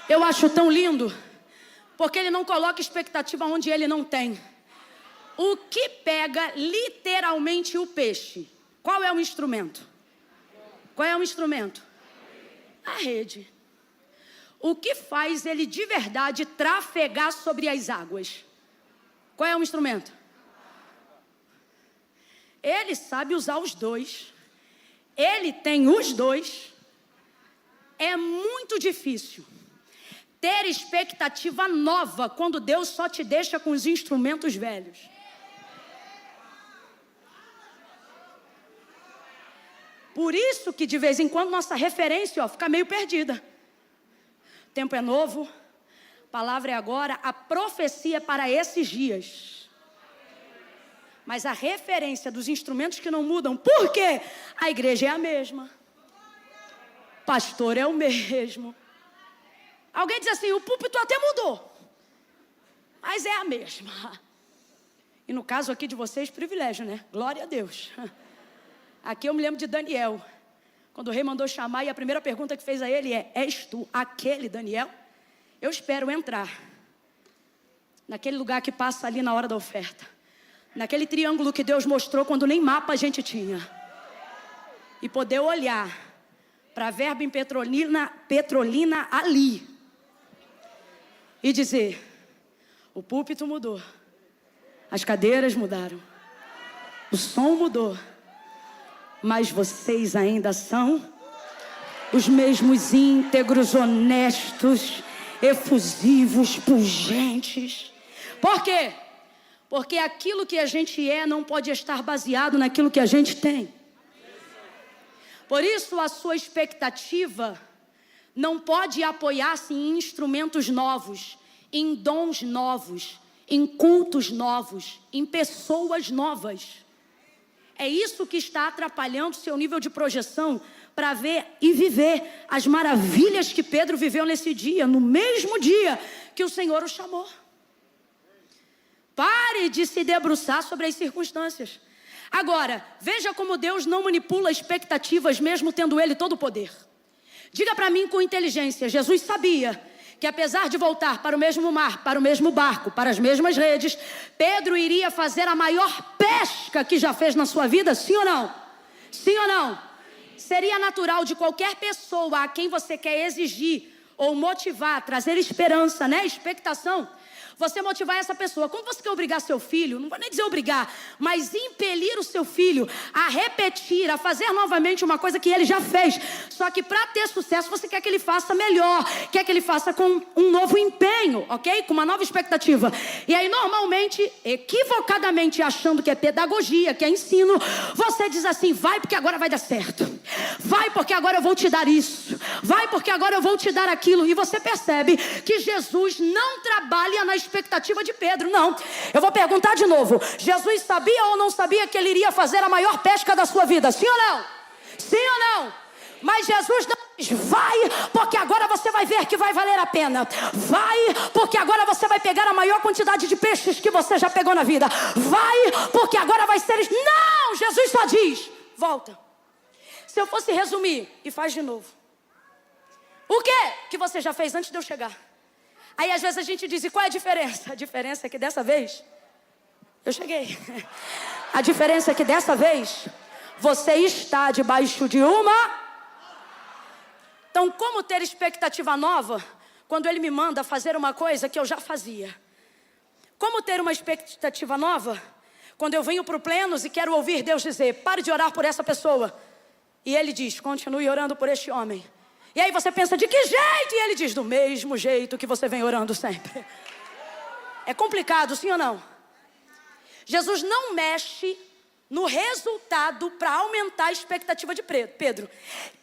Eu acho tão lindo, porque ele não coloca expectativa onde ele não tem. O que pega literalmente o peixe? Qual é o instrumento? Qual é o instrumento? A rede. O que faz ele de verdade trafegar sobre as águas? Qual é o instrumento? Ele sabe usar os dois. Ele tem os dois. É muito difícil ter expectativa nova quando Deus só te deixa com os instrumentos velhos. Por isso que de vez em quando nossa referência fica meio perdida. O tempo é novo, a palavra é agora, a profecia é para esses dias. Mas a referência dos instrumentos que não mudam, por quê? A igreja é a mesma, pastor é o mesmo. Alguém diz assim, o púlpito até mudou, mas é a mesma. E no caso aqui de vocês, privilégio, né? Glória a Deus. Aqui eu me lembro de Daniel, quando o rei mandou chamar, e a primeira pergunta que fez a ele é: és tu aquele Daniel? Eu espero entrar naquele lugar que passa ali na hora da oferta, naquele triângulo que Deus mostrou quando nem mapa a gente tinha, e poder olhar para a Verbo em Petrolina ali e dizer: o púlpito mudou, as cadeiras mudaram, o som mudou, mas vocês ainda são os mesmos íntegros, honestos, efusivos, pungentes. Por quê? Porque aquilo que a gente é não pode estar baseado naquilo que a gente tem. Por isso a sua expectativa não pode apoiar-se em instrumentos novos, em dons novos, em cultos novos, em pessoas novas. É isso que está atrapalhando o seu nível de projeção para ver e viver as maravilhas que Pedro viveu nesse dia, no mesmo dia que o Senhor o chamou. Pare de se debruçar sobre as circunstâncias. Agora, veja como Deus não manipula expectativas, mesmo tendo Ele todo o poder. Diga para mim com inteligência, Jesus sabia que apesar de voltar para o mesmo mar, para o mesmo barco, para as mesmas redes, Pedro iria fazer a maior pesca que já fez na sua vida, sim ou não? Sim ou não? Seria natural de qualquer pessoa a quem você quer exigir ou motivar, trazer esperança, né? Expectação. Você motivar essa pessoa. Como você quer obrigar seu filho, não vou nem dizer obrigar, mas impelir o seu filho a repetir, a fazer novamente uma coisa que ele já fez. Só que para ter sucesso, você quer que ele faça melhor, quer que ele faça com um novo empenho, ok? Com uma nova expectativa. E aí, normalmente, equivocadamente, achando que é pedagogia, que é ensino, você diz assim, vai porque agora vai dar certo. Vai porque agora eu vou te dar isso. Vai porque agora eu vou te dar aquilo. E você percebe que Jesus não trabalha na expectativa de Pedro, não. Eu vou perguntar de novo. Jesus sabia ou não sabia que ele iria fazer a maior pesca da sua vida? Sim ou não? Sim ou não? Mas Jesus não diz, vai, porque agora você vai ver que vai valer a pena. Vai, porque agora você vai pegar a maior quantidade de peixes que você já pegou na vida. Vai, porque agora vai ser... Não, Jesus só diz, volta. Se eu fosse resumir, e faz de novo. O que você já fez antes de eu chegar? Aí às vezes a gente diz, e qual é a diferença? A diferença é que dessa vez, eu cheguei. A diferença é que dessa vez, você está debaixo de uma... Então, como ter expectativa nova, quando Ele me manda fazer uma coisa que eu já fazia? Como ter uma expectativa nova, quando eu venho para o Plenos e quero ouvir Deus dizer, pare de orar por essa pessoa. E Ele diz, continue orando por este homem. E aí você pensa, de que jeito? E Ele diz, do mesmo jeito que você vem orando sempre. É complicado, sim ou não? Jesus não mexe no resultado para aumentar a expectativa de Pedro.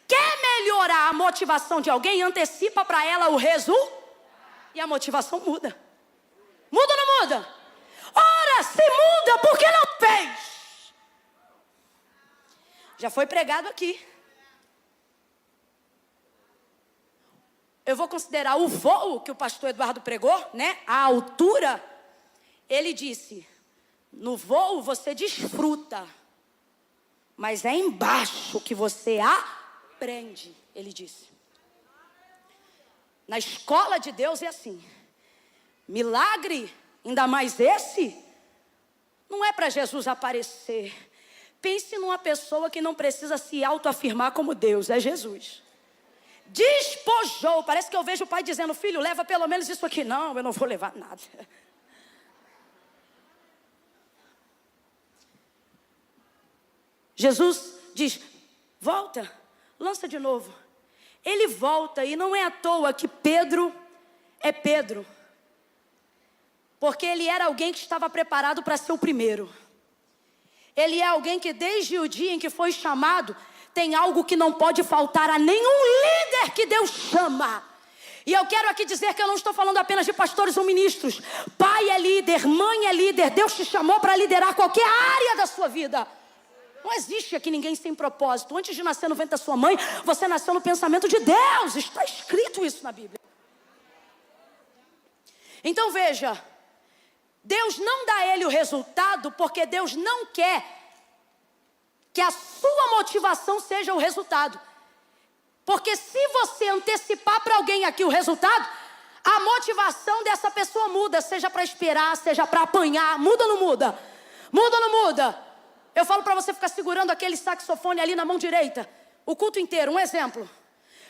Quer melhorar a motivação de alguém? Antecipa para ela o resultado. E a motivação muda. Muda ou não muda? Ora, se muda, por que não fez? Já foi pregado aqui. Eu vou considerar o voo que o pastor Eduardo pregou, né? A altura. Ele disse, no voo você desfruta, mas é embaixo que você aprende, ele disse. Na escola de Deus é assim. Milagre, ainda mais esse, não é para Jesus aparecer. Pense numa pessoa que não precisa se autoafirmar como Deus, é Jesus. Despojou, parece que eu vejo o pai dizendo, filho, leva pelo menos isso aqui. Não, eu não vou levar nada. Jesus diz, volta, lança de novo. Ele volta e não é à toa que Pedro é Pedro. Porque ele era alguém que estava preparado para ser o primeiro. Ele é alguém que desde o dia em que foi chamado, tem algo que não pode faltar a nenhum líder que Deus chama. E eu quero aqui dizer que eu não estou falando apenas de pastores ou ministros. Pai é líder, mãe é líder. Deus te chamou para liderar qualquer área da sua vida. Não existe aqui ninguém sem propósito. Antes de nascer no ventre da sua mãe, você nasceu no pensamento de Deus. Está escrito isso na Bíblia. Então veja, Deus não dá a ele o resultado porque Deus não quer que a sua motivação seja o resultado. Porque se você antecipar para alguém aqui o resultado, a motivação dessa pessoa muda, seja para esperar, seja para apanhar. Muda ou não muda? Muda ou não muda? Eu falo para você ficar segurando aquele saxofone ali na mão direita o culto inteiro, um exemplo.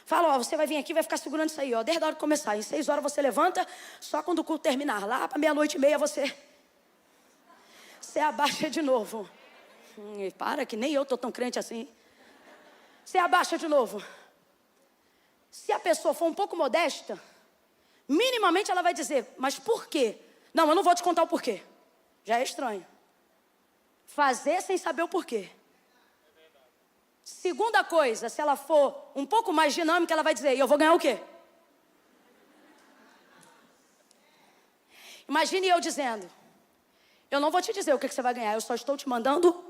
Fala, ó, você vai vir aqui e vai ficar segurando isso aí, ó, desde a hora de começar. Em 6 horas você levanta, só quando o culto terminar. Lá para 00:30 você abaixa de novo. Para que nem eu estou tão crente assim. Você abaixa de novo. Se a pessoa for um pouco modesta, minimamente ela vai dizer, mas por quê? Não, eu não vou te contar o porquê. Já é estranho. Fazer sem saber o porquê. Segunda coisa, se ela for um pouco mais dinâmica, ela vai dizer, e eu vou ganhar o quê? Imagine eu dizendo, eu não vou te dizer o que você vai ganhar, eu só estou te mandando.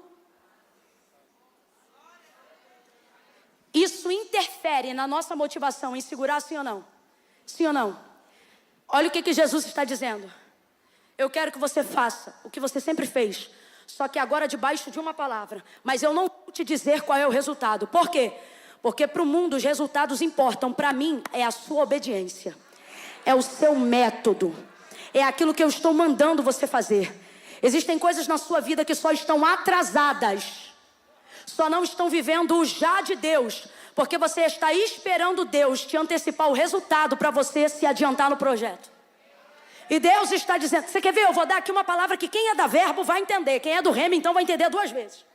Isso interfere na nossa motivação em segurar, sim ou não? Sim ou não? Olha o que Jesus está dizendo. Eu quero que você faça o que você sempre fez. só que agora debaixo de uma palavra. Mas eu não vou te dizer qual é o resultado. Por quê? Porque para o mundo os resultados importam. Para mim é a sua obediência. É o seu método. É aquilo que eu estou mandando você fazer. Existem coisas na sua vida que só estão atrasadas. Só não estão vivendo o já de Deus. Porque você está esperando Deus te antecipar o resultado para você se adiantar no projeto. E Deus está dizendo, você quer ver? Eu vou dar aqui uma palavra que quem é da verbo vai entender. Quem é do rema então vai entender 2 vezes.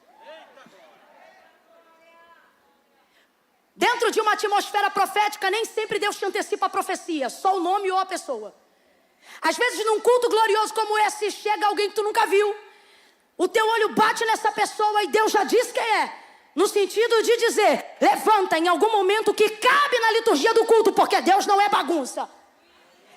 Dentro de uma atmosfera profética, nem sempre Deus te antecipa a profecia. Só o nome ou a pessoa. Às vezes num culto glorioso como esse, chega alguém que tu nunca viu. O teu olho bate nessa pessoa e Deus já disse quem é. No sentido de dizer, levanta em algum momento que cabe na liturgia do culto, porque Deus não é bagunça.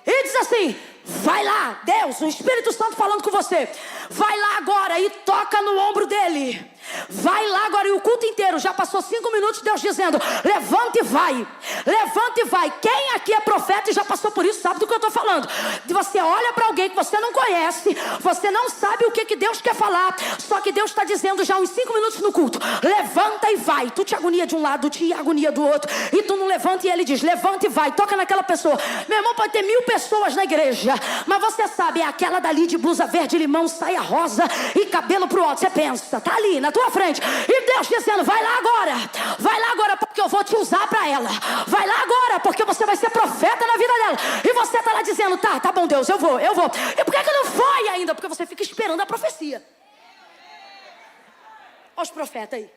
E diz assim, vai lá, Deus, o Espírito Santo falando com você. Vai lá agora e toca no ombro dele. Vai lá agora, e o culto inteiro, já passou 5 minutos, Deus dizendo, levanta e vai. Levanta e vai. Quem aqui é profeta e já passou por isso, sabe do que eu estou falando. Você olha para alguém que você não conhece, você não sabe o que Deus quer falar, só que Deus está dizendo já uns 5 minutos no culto, levanta e vai. Tu te agonia de um lado, te agonia do outro, e tu não levanta, e ele diz, levanta e vai, toca naquela pessoa. Meu irmão, pode ter 1000 pessoas na igreja, mas você sabe, é aquela dali de blusa verde limão, saia rosa e cabelo pro alto. Você pensa, tá ali na tua frente, e Deus dizendo, vai lá agora porque eu vou te usar para ela. Vai lá agora porque você vai ser profeta na vida dela. E você tá lá dizendo, tá bom Deus, eu vou. E por que não foi ainda? Porque você fica esperando a profecia. Olha os profetas aí.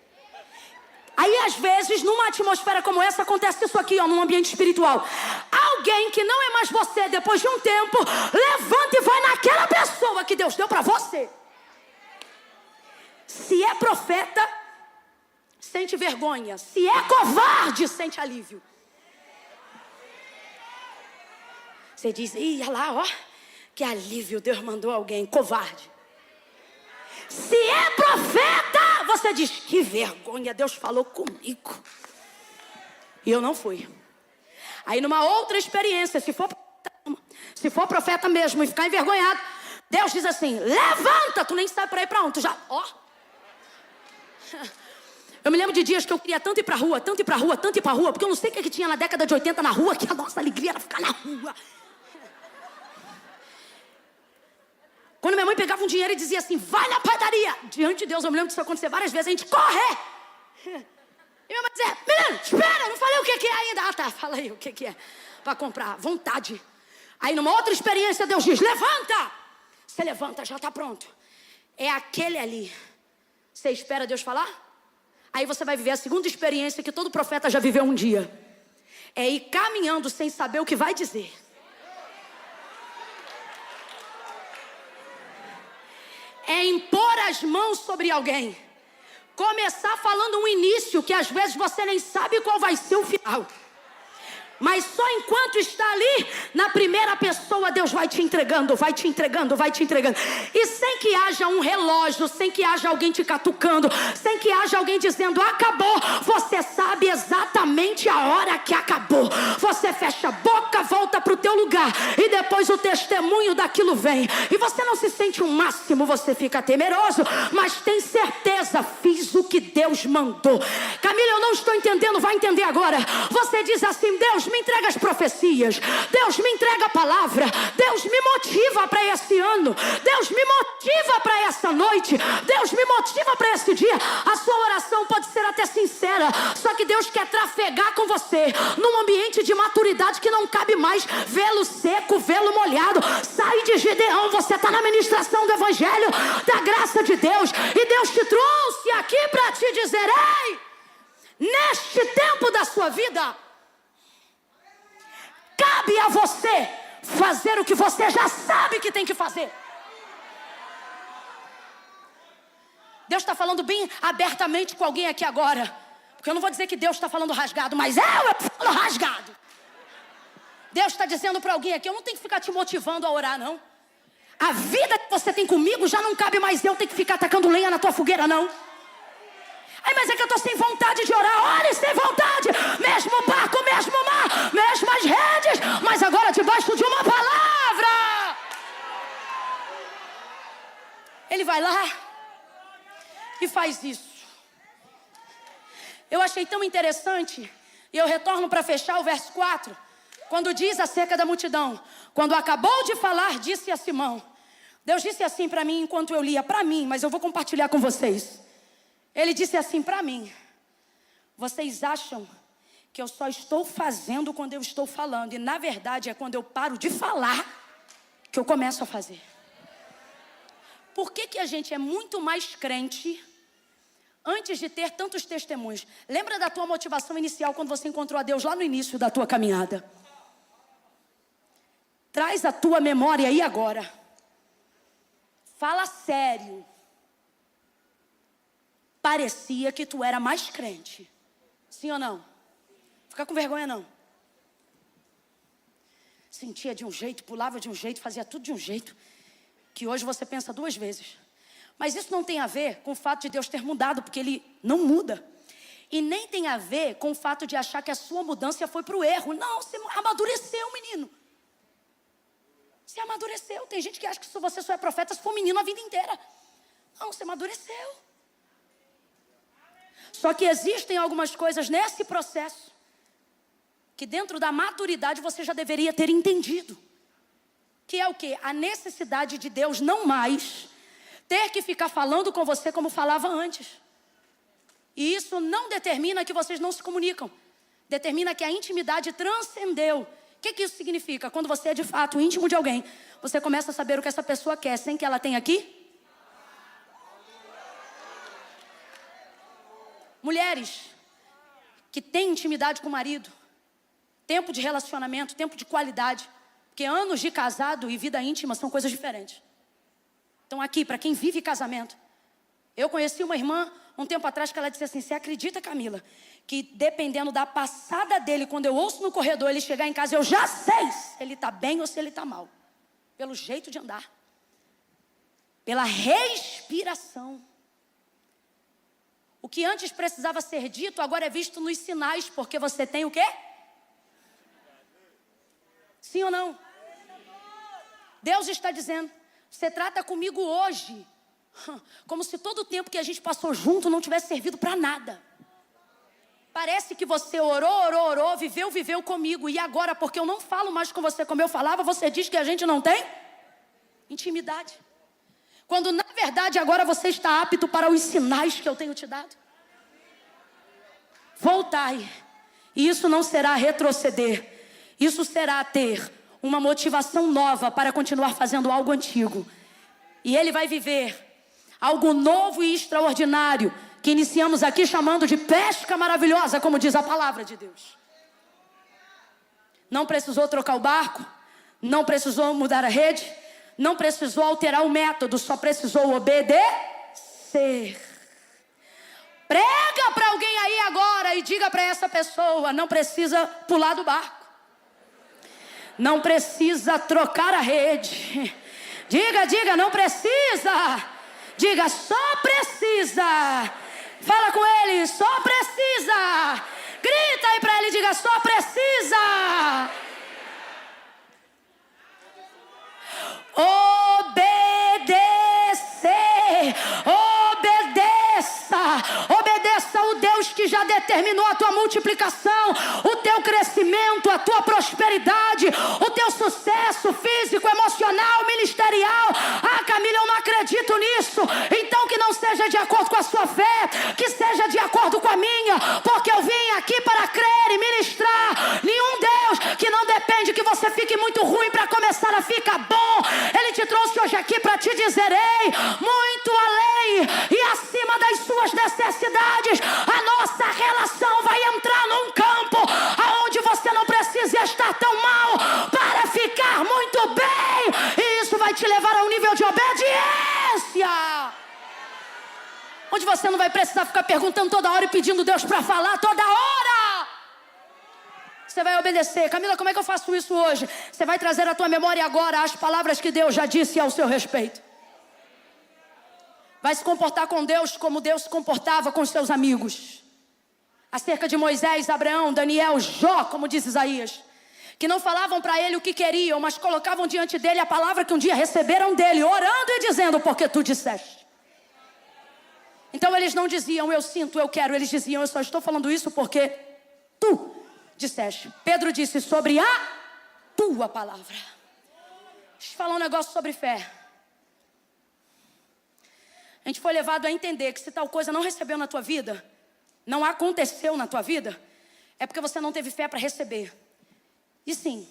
Aí às vezes numa atmosfera como essa acontece isso aqui, num ambiente espiritual. Alguém que não é mais você, depois de um tempo, levanta e vai naquela pessoa que Deus deu para você. Se é profeta, sente vergonha. Se é covarde, sente alívio. Você diz, olha lá, que alívio, Deus mandou alguém. Covarde. Se é profeta, você diz, que vergonha, Deus falou comigo. E eu não fui. Aí numa outra experiência, se for profeta mesmo e ficar envergonhado, Deus diz assim, levanta, tu nem sabe para ir para onde, tu já, Eu me lembro de dias que eu queria tanto ir pra rua, porque eu não sei o que tinha na década de 80 na rua, que a nossa alegria era ficar na rua. Quando minha mãe pegava um dinheiro e dizia assim, vai na padaria. Diante de Deus, eu me lembro disso acontecer várias vezes, a gente corre. E minha mãe dizia, menino, espera, não falei o que é ainda. Tá, fala aí o que é pra comprar, vontade. Aí numa outra experiência, Deus diz, levanta. Você levanta, já tá pronto. É aquele ali. Você espera Deus falar? Aí você vai viver a segunda experiência que todo profeta já viveu um dia. É ir caminhando sem saber o que vai dizer. É impor as mãos sobre alguém. Começar falando um início que às vezes você nem sabe qual vai ser o final. Mas só enquanto está ali, na primeira pessoa, Deus vai te entregando, vai te entregando, vai te entregando. E sem que haja um relógio, sem que haja alguém te catucando, sem que haja alguém dizendo, acabou. Você sabe exatamente a hora que acabou. Você fecha a boca, volta para o teu lugar. E depois o testemunho daquilo vem. E você não se sente um máximo, você fica temeroso. Mas tem certeza, fiz o que Deus mandou. Camila, eu não estou entendendo, vai entender agora. Você diz assim, Deus me entrega as profecias, Deus me entrega a palavra, Deus me motiva para esse ano, Deus me motiva para essa noite, Deus me motiva para esse dia. A sua oração pode ser até sincera, só que Deus quer trafegar com você num ambiente de maturidade que não cabe mais velo seco, velo molhado. Sai de Gideão, você está na ministração do evangelho, da graça de Deus, e Deus te trouxe aqui para te dizer, ei, neste tempo da sua vida, cabe a você fazer o que você já sabe que tem que fazer. Deus está falando bem abertamente com alguém aqui agora. Porque eu não vou dizer que Deus está falando rasgado, mas eu falo rasgado. Deus está dizendo para alguém aqui, eu não tenho que ficar te motivando a orar, não. A vida que você tem comigo já não cabe mais eu ter que ficar tacando lenha na tua fogueira, não. Ai, mas é que eu estou sem vontade de orar. Ore sem vontade. Mesmo barco, mesmo mar, mesmas redes, mas agora debaixo de uma palavra. Ele vai lá e faz isso. Eu achei tão interessante, e eu retorno para fechar o verso 4, quando diz acerca da multidão. Quando acabou de falar, disse a Simão. Deus disse assim para mim enquanto eu lia, para mim, mas eu vou compartilhar com vocês. Ele disse assim para mim: vocês acham que eu só estou fazendo quando eu estou falando, e na verdade é quando eu paro de falar que eu começo a fazer. Por que a gente é muito mais crente antes de ter tantos testemunhos? Lembra da tua motivação inicial quando você encontrou a Deus lá no início da tua caminhada? Traz a tua memória aí agora. Fala sério. Parecia que tu era mais crente. Sim ou não? Fica com vergonha não. Sentia de um jeito, pulava de um jeito, fazia tudo de um jeito, que hoje você pensa duas vezes. Mas isso não tem a ver com o fato de Deus ter mudado, porque Ele não muda. E nem tem a ver com o fato de achar que a sua mudança foi para o erro. Não, você amadureceu, menino. Você amadureceu. Tem gente que acha que você só é profeta se for menino a vida inteira. Não, você amadureceu. Só que existem algumas coisas nesse processo que dentro da maturidade você já deveria ter entendido. Que é o quê? A necessidade de Deus não mais ter que ficar falando com você como falava antes. E isso não determina que vocês não se comunicam. Determina que a intimidade transcendeu. O que isso significa? Quando você é de fato íntimo de alguém, você começa a saber o que essa pessoa quer sem que ela tenha aqui. Mulheres que têm intimidade com o marido, tempo de relacionamento, tempo de qualidade, porque anos de casado e vida íntima são coisas diferentes. Então aqui, para quem vive casamento, eu conheci uma irmã um tempo atrás que ela disse assim: você acredita, Camila, que dependendo da passada dele, quando eu ouço no corredor ele chegar em casa, eu já sei se ele está bem ou se ele está mal, pelo jeito de andar, pela respiração. O que antes precisava ser dito, agora é visto nos sinais, porque você tem o quê? Sim ou não? Deus está dizendo: você trata comigo hoje como se todo o tempo que a gente passou junto não tivesse servido para nada. Parece que você orou, viveu comigo, e agora, porque eu não falo mais com você como eu falava, você diz que a gente não tem intimidade. Quando na verdade agora você está apto para os sinais que eu tenho te dado. Voltai. E isso não será retroceder. Isso será ter uma motivação nova para continuar fazendo algo antigo. E ele vai viver algo novo e extraordinário, que iniciamos aqui chamando de pesca maravilhosa, como diz a palavra de Deus. Não precisou trocar o barco, não precisou mudar a rede, não precisou alterar o método, só precisou obedecer. Prega para alguém aí agora e diga para essa pessoa: não precisa pular do barco, não precisa trocar a rede. Diga, não precisa. Diga, só precisa. Fala com ele, só precisa. Grita aí para ele, diga, só precisa. Obedecer. Obedeça o Deus que já determinou a tua multiplicação, o teu crescimento, a tua prosperidade, o teu sucesso físico, emocional, ministerial. Ah, Camila, eu não acredito nisso. Então que não seja de acordo com a sua fé, que seja de acordo com a minha, porque eu vim aqui para crer e ministrar. Nenhum Deus que não depende que você fique muito ruim para começar a ficar bom. Ele te trouxe hoje aqui para te dizer: ei, muito além e acima das suas necessidades, a nossa relação vai entrar num campo aonde você não precisa estar tão mal para ficar muito bem, e isso vai te levar a um nível de obediência onde você não vai precisar ficar perguntando toda hora e pedindo Deus para falar toda hora. Você vai obedecer. Camila, como é que eu faço isso hoje? Você vai trazer à tua memória agora as palavras que Deus já disse ao seu respeito. Vai se comportar com Deus como Deus se comportava com seus amigos. Acerca de Moisés, Abraão, Daniel, Jó, como diz Isaías, que não falavam para ele o que queriam, mas colocavam diante dele a palavra que um dia receberam dele, orando e dizendo: porque tu disseste. Então Então eles não diziam, eu sinto, eu quero. Eles diziam, eu só estou falando isso porque tu disseste. Pedro disse, sobre a tua palavra. Deixa eu falar um negócio sobre fé. A gente foi levado a entender que se tal coisa não recebeu na tua vida, não aconteceu na tua vida, é porque você não teve fé para receber. E sim,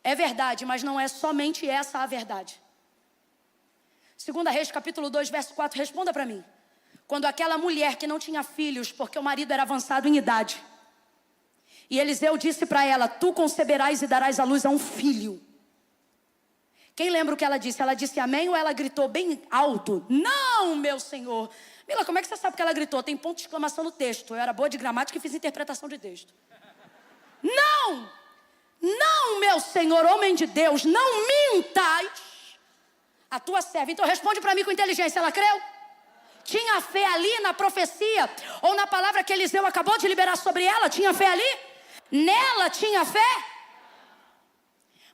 é verdade, mas não é somente essa a verdade. 2 Reis, capítulo 2, verso 4, responda para mim. Quando aquela mulher que não tinha filhos, porque o marido era avançado em idade, e Eliseu disse para ela, tu conceberás e darás à luz a um filho. Quem lembra o que ela disse? Ela disse amém ou ela gritou bem alto? Não, meu Senhor. Mila, como é que você sabe que ela gritou? Tem ponto de exclamação no texto. Eu era boa de gramática e fiz interpretação de texto. Não! Não, meu Senhor, homem de Deus, não mintas a tua serva. Então responde para mim com inteligência, ela creu? Tinha fé ali na profecia? Ou na palavra que Eliseu acabou de liberar sobre ela? Tinha fé ali? Nela tinha fé?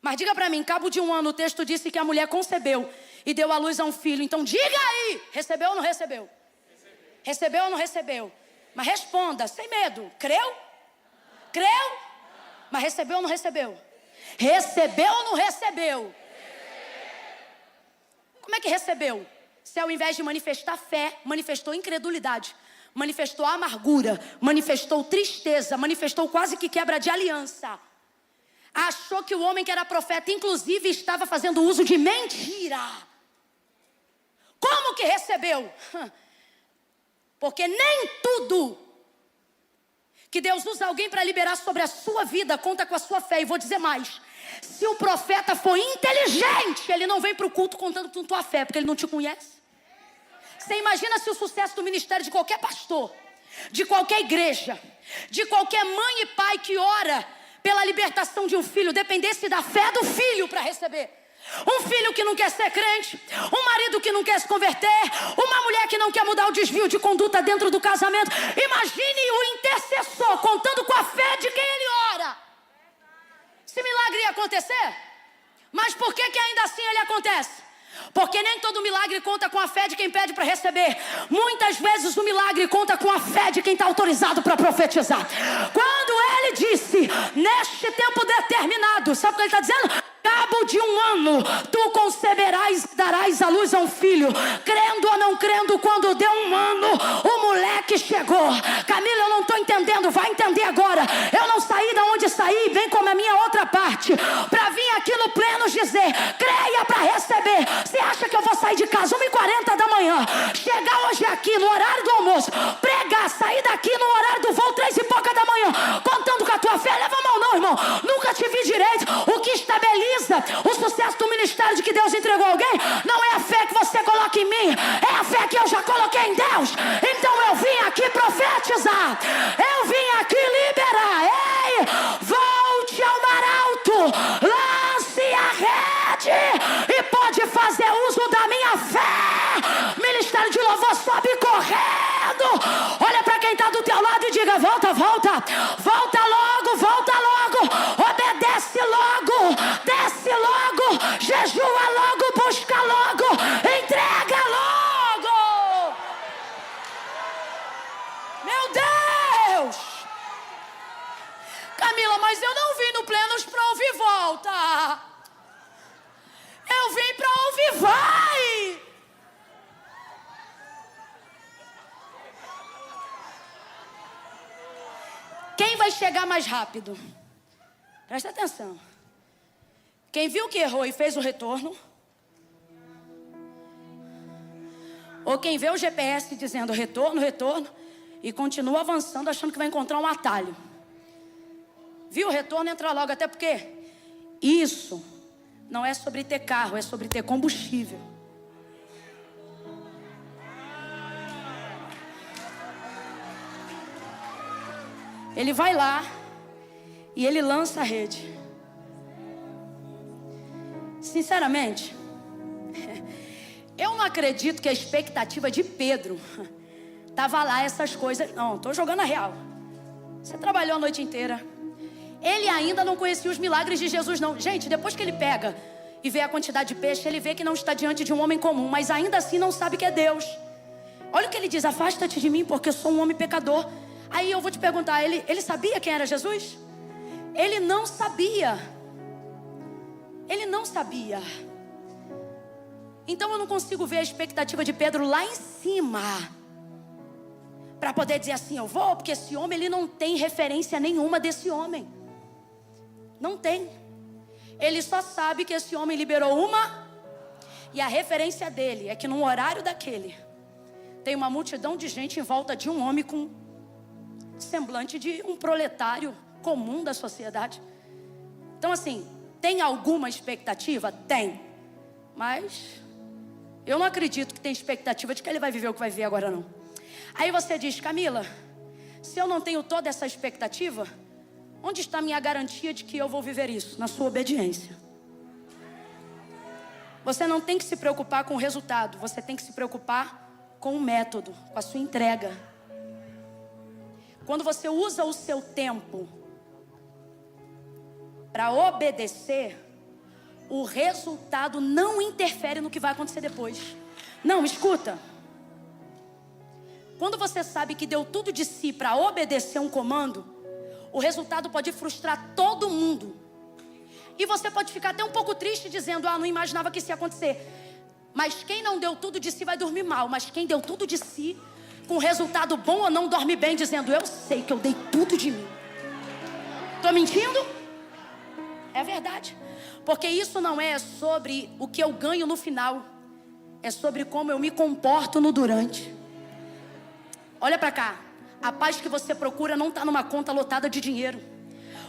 Mas diga para mim, cabo de um ano o texto disse que a mulher concebeu e deu à luz a um filho. Então diga aí, recebeu ou não recebeu? Recebeu ou não recebeu? Mas responda, sem medo, creu? Creu? Mas recebeu ou não recebeu? Recebeu ou não recebeu? Como é que recebeu? Se ao invés de manifestar fé, manifestou incredulidade, manifestou amargura, manifestou tristeza, manifestou quase que quebra de aliança. Achou que o homem que era profeta, inclusive, estava fazendo uso de mentira. Como que recebeu? Porque nem tudo que Deus usa alguém para liberar sobre a sua vida conta com a sua fé. E vou dizer mais, se o profeta for inteligente, ele não vem para o culto contando com tua fé, porque ele não te conhece. Você imagina se o sucesso do ministério de qualquer pastor, de qualquer igreja, de qualquer mãe e pai que ora pela libertação de um filho, dependesse da fé do filho para receber. Um filho que não quer ser crente, um marido que não quer se converter, uma mulher que não quer mudar o desvio de conduta dentro do casamento. Imagine o intercessor contando com a fé de quem ele ora. Esse milagre ia acontecer? Mas por que ainda assim ele acontece? Porque nem todo milagre conta com a fé de quem pede para receber. Muitas vezes o milagre conta com a fé de quem está autorizado para profetizar. Quando ele disse, neste tempo determinado, sabe o que ele está dizendo? Cabo de um ano, tu conceberás e darás à luz a um filho. Crendo ou não crendo, quando deu um ano, o moleque chegou. Camila, eu não estou entendendo, vai entender agora. Eu não saí da onde saí, vem como a minha outra parte, para vir aqui no Plenos dizer, creia para receber. Você acha que eu vou sair de casa 1h40 da manhã, chegar hoje aqui no horário do almoço, pregar, sair daqui no horário do voo 3 e pouca da manhã, contando com a tua fé? Leva a mão não, irmão. Nunca te vi direito. O que estabelece o sucesso do ministério de que Deus entregou a alguém não é a fé que você coloca em mim, é a fé que eu já coloquei em Deus. Então eu vim aqui profetizar, eu vim aqui liberar. Ei, volte ao mar alto, lance a rede e pode fazer uso da minha fé. Ministério de louvor, sobe correndo. Olha para quem está do teu lado e diga, volta, volta, volta logo, volta logo, obedece logo, desce logo, jejua logo, busca logo, entrega logo. Meu Deus! Camila, mas eu não vim no Plenos para ouvir volta. Eu vim para ouvir vai. Quem vai chegar mais rápido? Presta atenção. Quem viu que errou e fez o retorno? Ou quem vê o GPS dizendo retorno, retorno, e continua avançando achando que vai encontrar um atalho? Viu o retorno, entra logo, até porque isso não é sobre ter carro, é sobre ter combustível. Ele vai lá e ele lança a rede. Sinceramente, eu não acredito que a expectativa de Pedro estava lá essas coisas. Não, estou jogando a real. Você trabalhou a noite inteira. Ele ainda não conhecia os milagres de Jesus, não. Gente, depois que ele pega e vê a quantidade de peixe, ele vê que não está diante de um homem comum, mas ainda assim não sabe que é Deus. Olha o que ele diz: afasta-te de mim, porque eu sou um homem pecador. Aí eu vou te perguntar, ele sabia quem era Jesus? Ele não sabia. Ele não sabia. Então eu não consigo ver a expectativa de Pedro lá em cima, para poder dizer assim, eu vou, porque esse homem, ele não tem referência nenhuma desse homem. Não tem. Ele só sabe que esse homem liberou uma, e a referência dele é que num horário daquele, tem uma multidão de gente em volta de um homem com semblante de um proletário comum da sociedade. Então assim, tem alguma expectativa? Tem. Mas eu não acredito que tem expectativa de que ele vai viver o que vai viver agora, não. Aí você diz, Camila, se eu não tenho toda essa expectativa, onde está a minha garantia de que eu vou viver isso? Na sua obediência. Você não tem que se preocupar com o resultado, você tem que se preocupar com o método, com a sua entrega. Quando você usa o seu tempo para obedecer, o resultado não interfere no que vai acontecer depois. Não, escuta. Quando você sabe que deu tudo de si para obedecer um comando, o resultado pode frustrar todo mundo. E você pode ficar até um pouco triste dizendo, não imaginava que isso ia acontecer. Mas quem não deu tudo de si vai dormir mal. Mas quem deu tudo de si, com resultado bom ou não, dorme bem, dizendo, eu sei que eu dei tudo de mim. Tô mentindo? É verdade. Porque isso não é sobre o que eu ganho no final, é sobre como eu me comporto no durante. Olha pra cá. A paz que você procura não está numa conta lotada de dinheiro.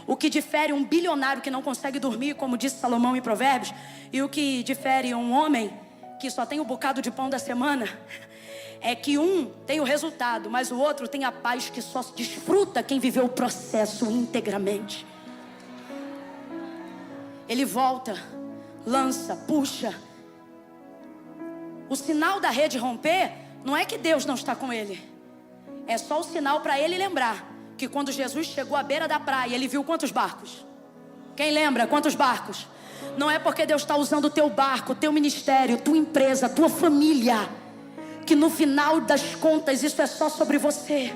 O que difere um bilionário que não consegue dormir, como disse Salomão em Provérbios, e o que difere um homem que só tem um bocado de pão da semana, é que um tem o resultado, mas o outro tem a paz que só desfruta quem viveu o processo integramente. Ele volta, lança, puxa. O sinal da rede romper não é que Deus não está com ele. É só o sinal para ele lembrar que quando Jesus chegou à beira da praia, ele viu quantos barcos? Quem lembra? Quantos barcos? Não é porque Deus está usando o teu barco, o teu ministério, tua empresa, tua família, que no final das contas isso é só sobre você.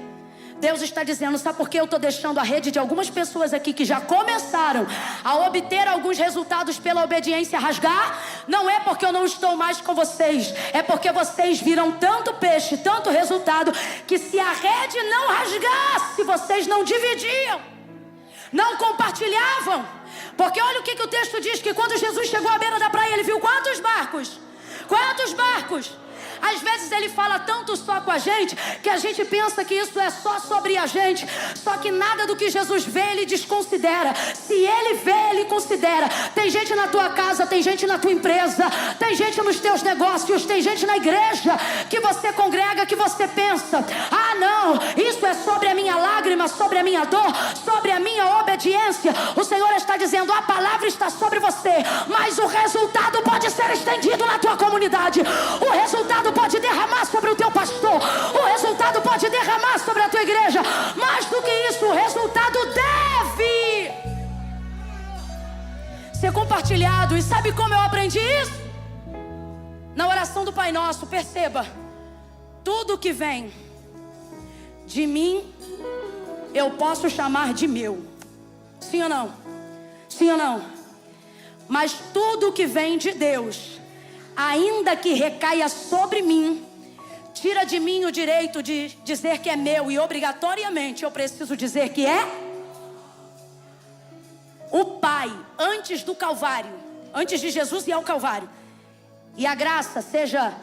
Deus está dizendo, sabe por que eu estou deixando a rede de algumas pessoas aqui que já começaram a obter alguns resultados pela obediência rasgar? Não é porque eu não estou mais com vocês, é porque vocês viram tanto peixe, tanto resultado, que se a rede não rasgasse, vocês não dividiam, não compartilhavam. Porque olha o que o texto diz, que quando Jesus chegou à beira da praia, ele viu quantos barcos? Quantos barcos? Às vezes ele fala tanto só com a gente, que a gente pensa que isso é só sobre a gente. Só que nada do que Jesus vê, ele desconsidera. Se ele vê, ele considera. Tem gente na tua casa, tem gente na tua empresa, tem gente nos teus negócios, tem gente na igreja que você congrega, que você pensa, não, isso é sobre a minha lágrima, sobre a minha dor, sobre a minha obediência. O Senhor está dizendo, a palavra está sobre você, mas o resultado pode ser estendido na tua comunidade. O resultado pode derramar sobre o teu pastor, o resultado pode derramar sobre a tua igreja. Mais do que isso, o resultado deve ser compartilhado. E sabe como eu aprendi isso? Na oração do Pai Nosso. Perceba, tudo que vem de mim eu posso chamar de meu. Sim ou não? Sim ou não? Mas tudo que vem de Deus, ainda que recaia sobre mim, tira de mim o direito de dizer que é meu, e obrigatoriamente eu preciso dizer que é. O Pai, antes do Calvário, antes de Jesus ir ao Calvário, e a graça seja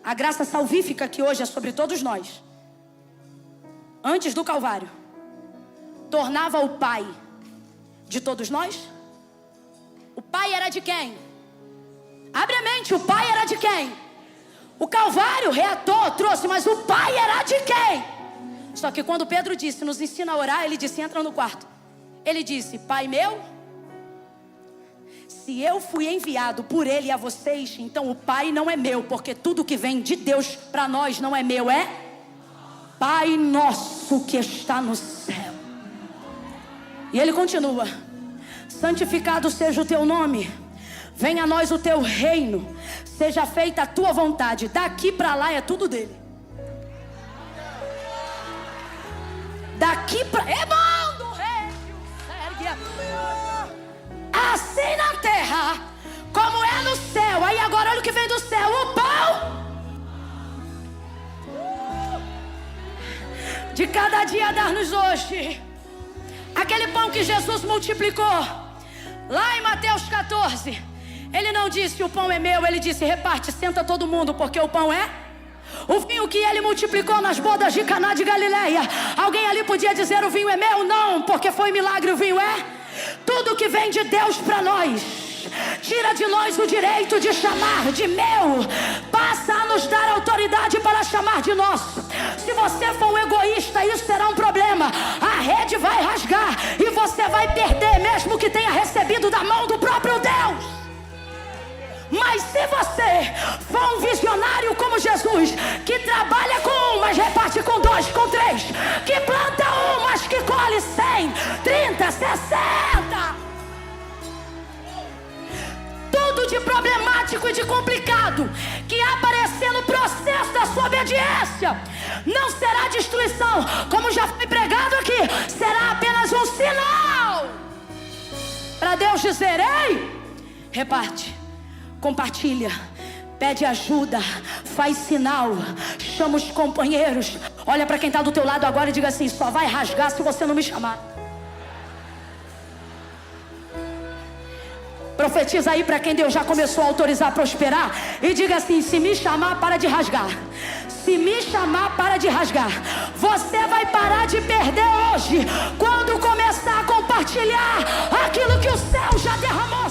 a graça salvífica que hoje é sobre todos nós, antes do Calvário, tornava o Pai de todos nós. O Pai era de quem? Abre a mente, o Pai era de quem? O Calvário reatou, trouxe, mas o Pai era de quem? Só que quando Pedro disse, nos ensina a orar, ele disse, entra no quarto. Ele disse, Pai meu, se eu fui enviado por Ele a vocês, então o Pai não é meu, porque tudo que vem de Deus para nós não é meu, é Pai nosso que está no céu. E ele continua, santificado seja o teu nome, venha a nós o teu reino, seja feita a tua vontade. Daqui para lá é tudo dele. Daqui para assim na terra como é no céu. Aí agora olha o que vem do céu: o pão de cada dia dar-nos hoje. Aquele pão que Jesus multiplicou lá em Mateus 14. Ele não disse: o pão é meu. Ele disse: reparte, senta todo mundo, porque o pão é o vinho que ele multiplicou nas bodas de Caná de Galileia. Alguém ali podia dizer: o vinho é meu? Não, porque foi milagre. O vinho é tudo que vem de Deus para nós. Tira de nós o direito de chamar de meu, passa a nos dar autoridade para chamar de nosso. Se você for um egoísta, isso será um problema. A rede vai rasgar e você vai perder, mesmo que tenha recebido da mão do próprio Deus. Mas se você for um visionário como Jesus, que trabalha com um, mas reparte com dois, com três, que planta um, mas que colhe 100, 30, 60, tudo de problemático e de complicado que aparecer no processo da sua obediência não será destruição, como já foi pregado aqui, será apenas um sinal para Deus dizer: ei, reparte, compartilha, pede ajuda, faz sinal, chama os companheiros. Olha para quem está do teu lado agora e diga assim: só vai rasgar se você não me chamar. Profetiza aí para quem Deus já começou a autorizar a prosperar e diga assim: se me chamar, para de rasgar. Se me chamar, para de rasgar. Você vai parar de perder hoje quando começar a compartilhar aquilo que o céu já derramou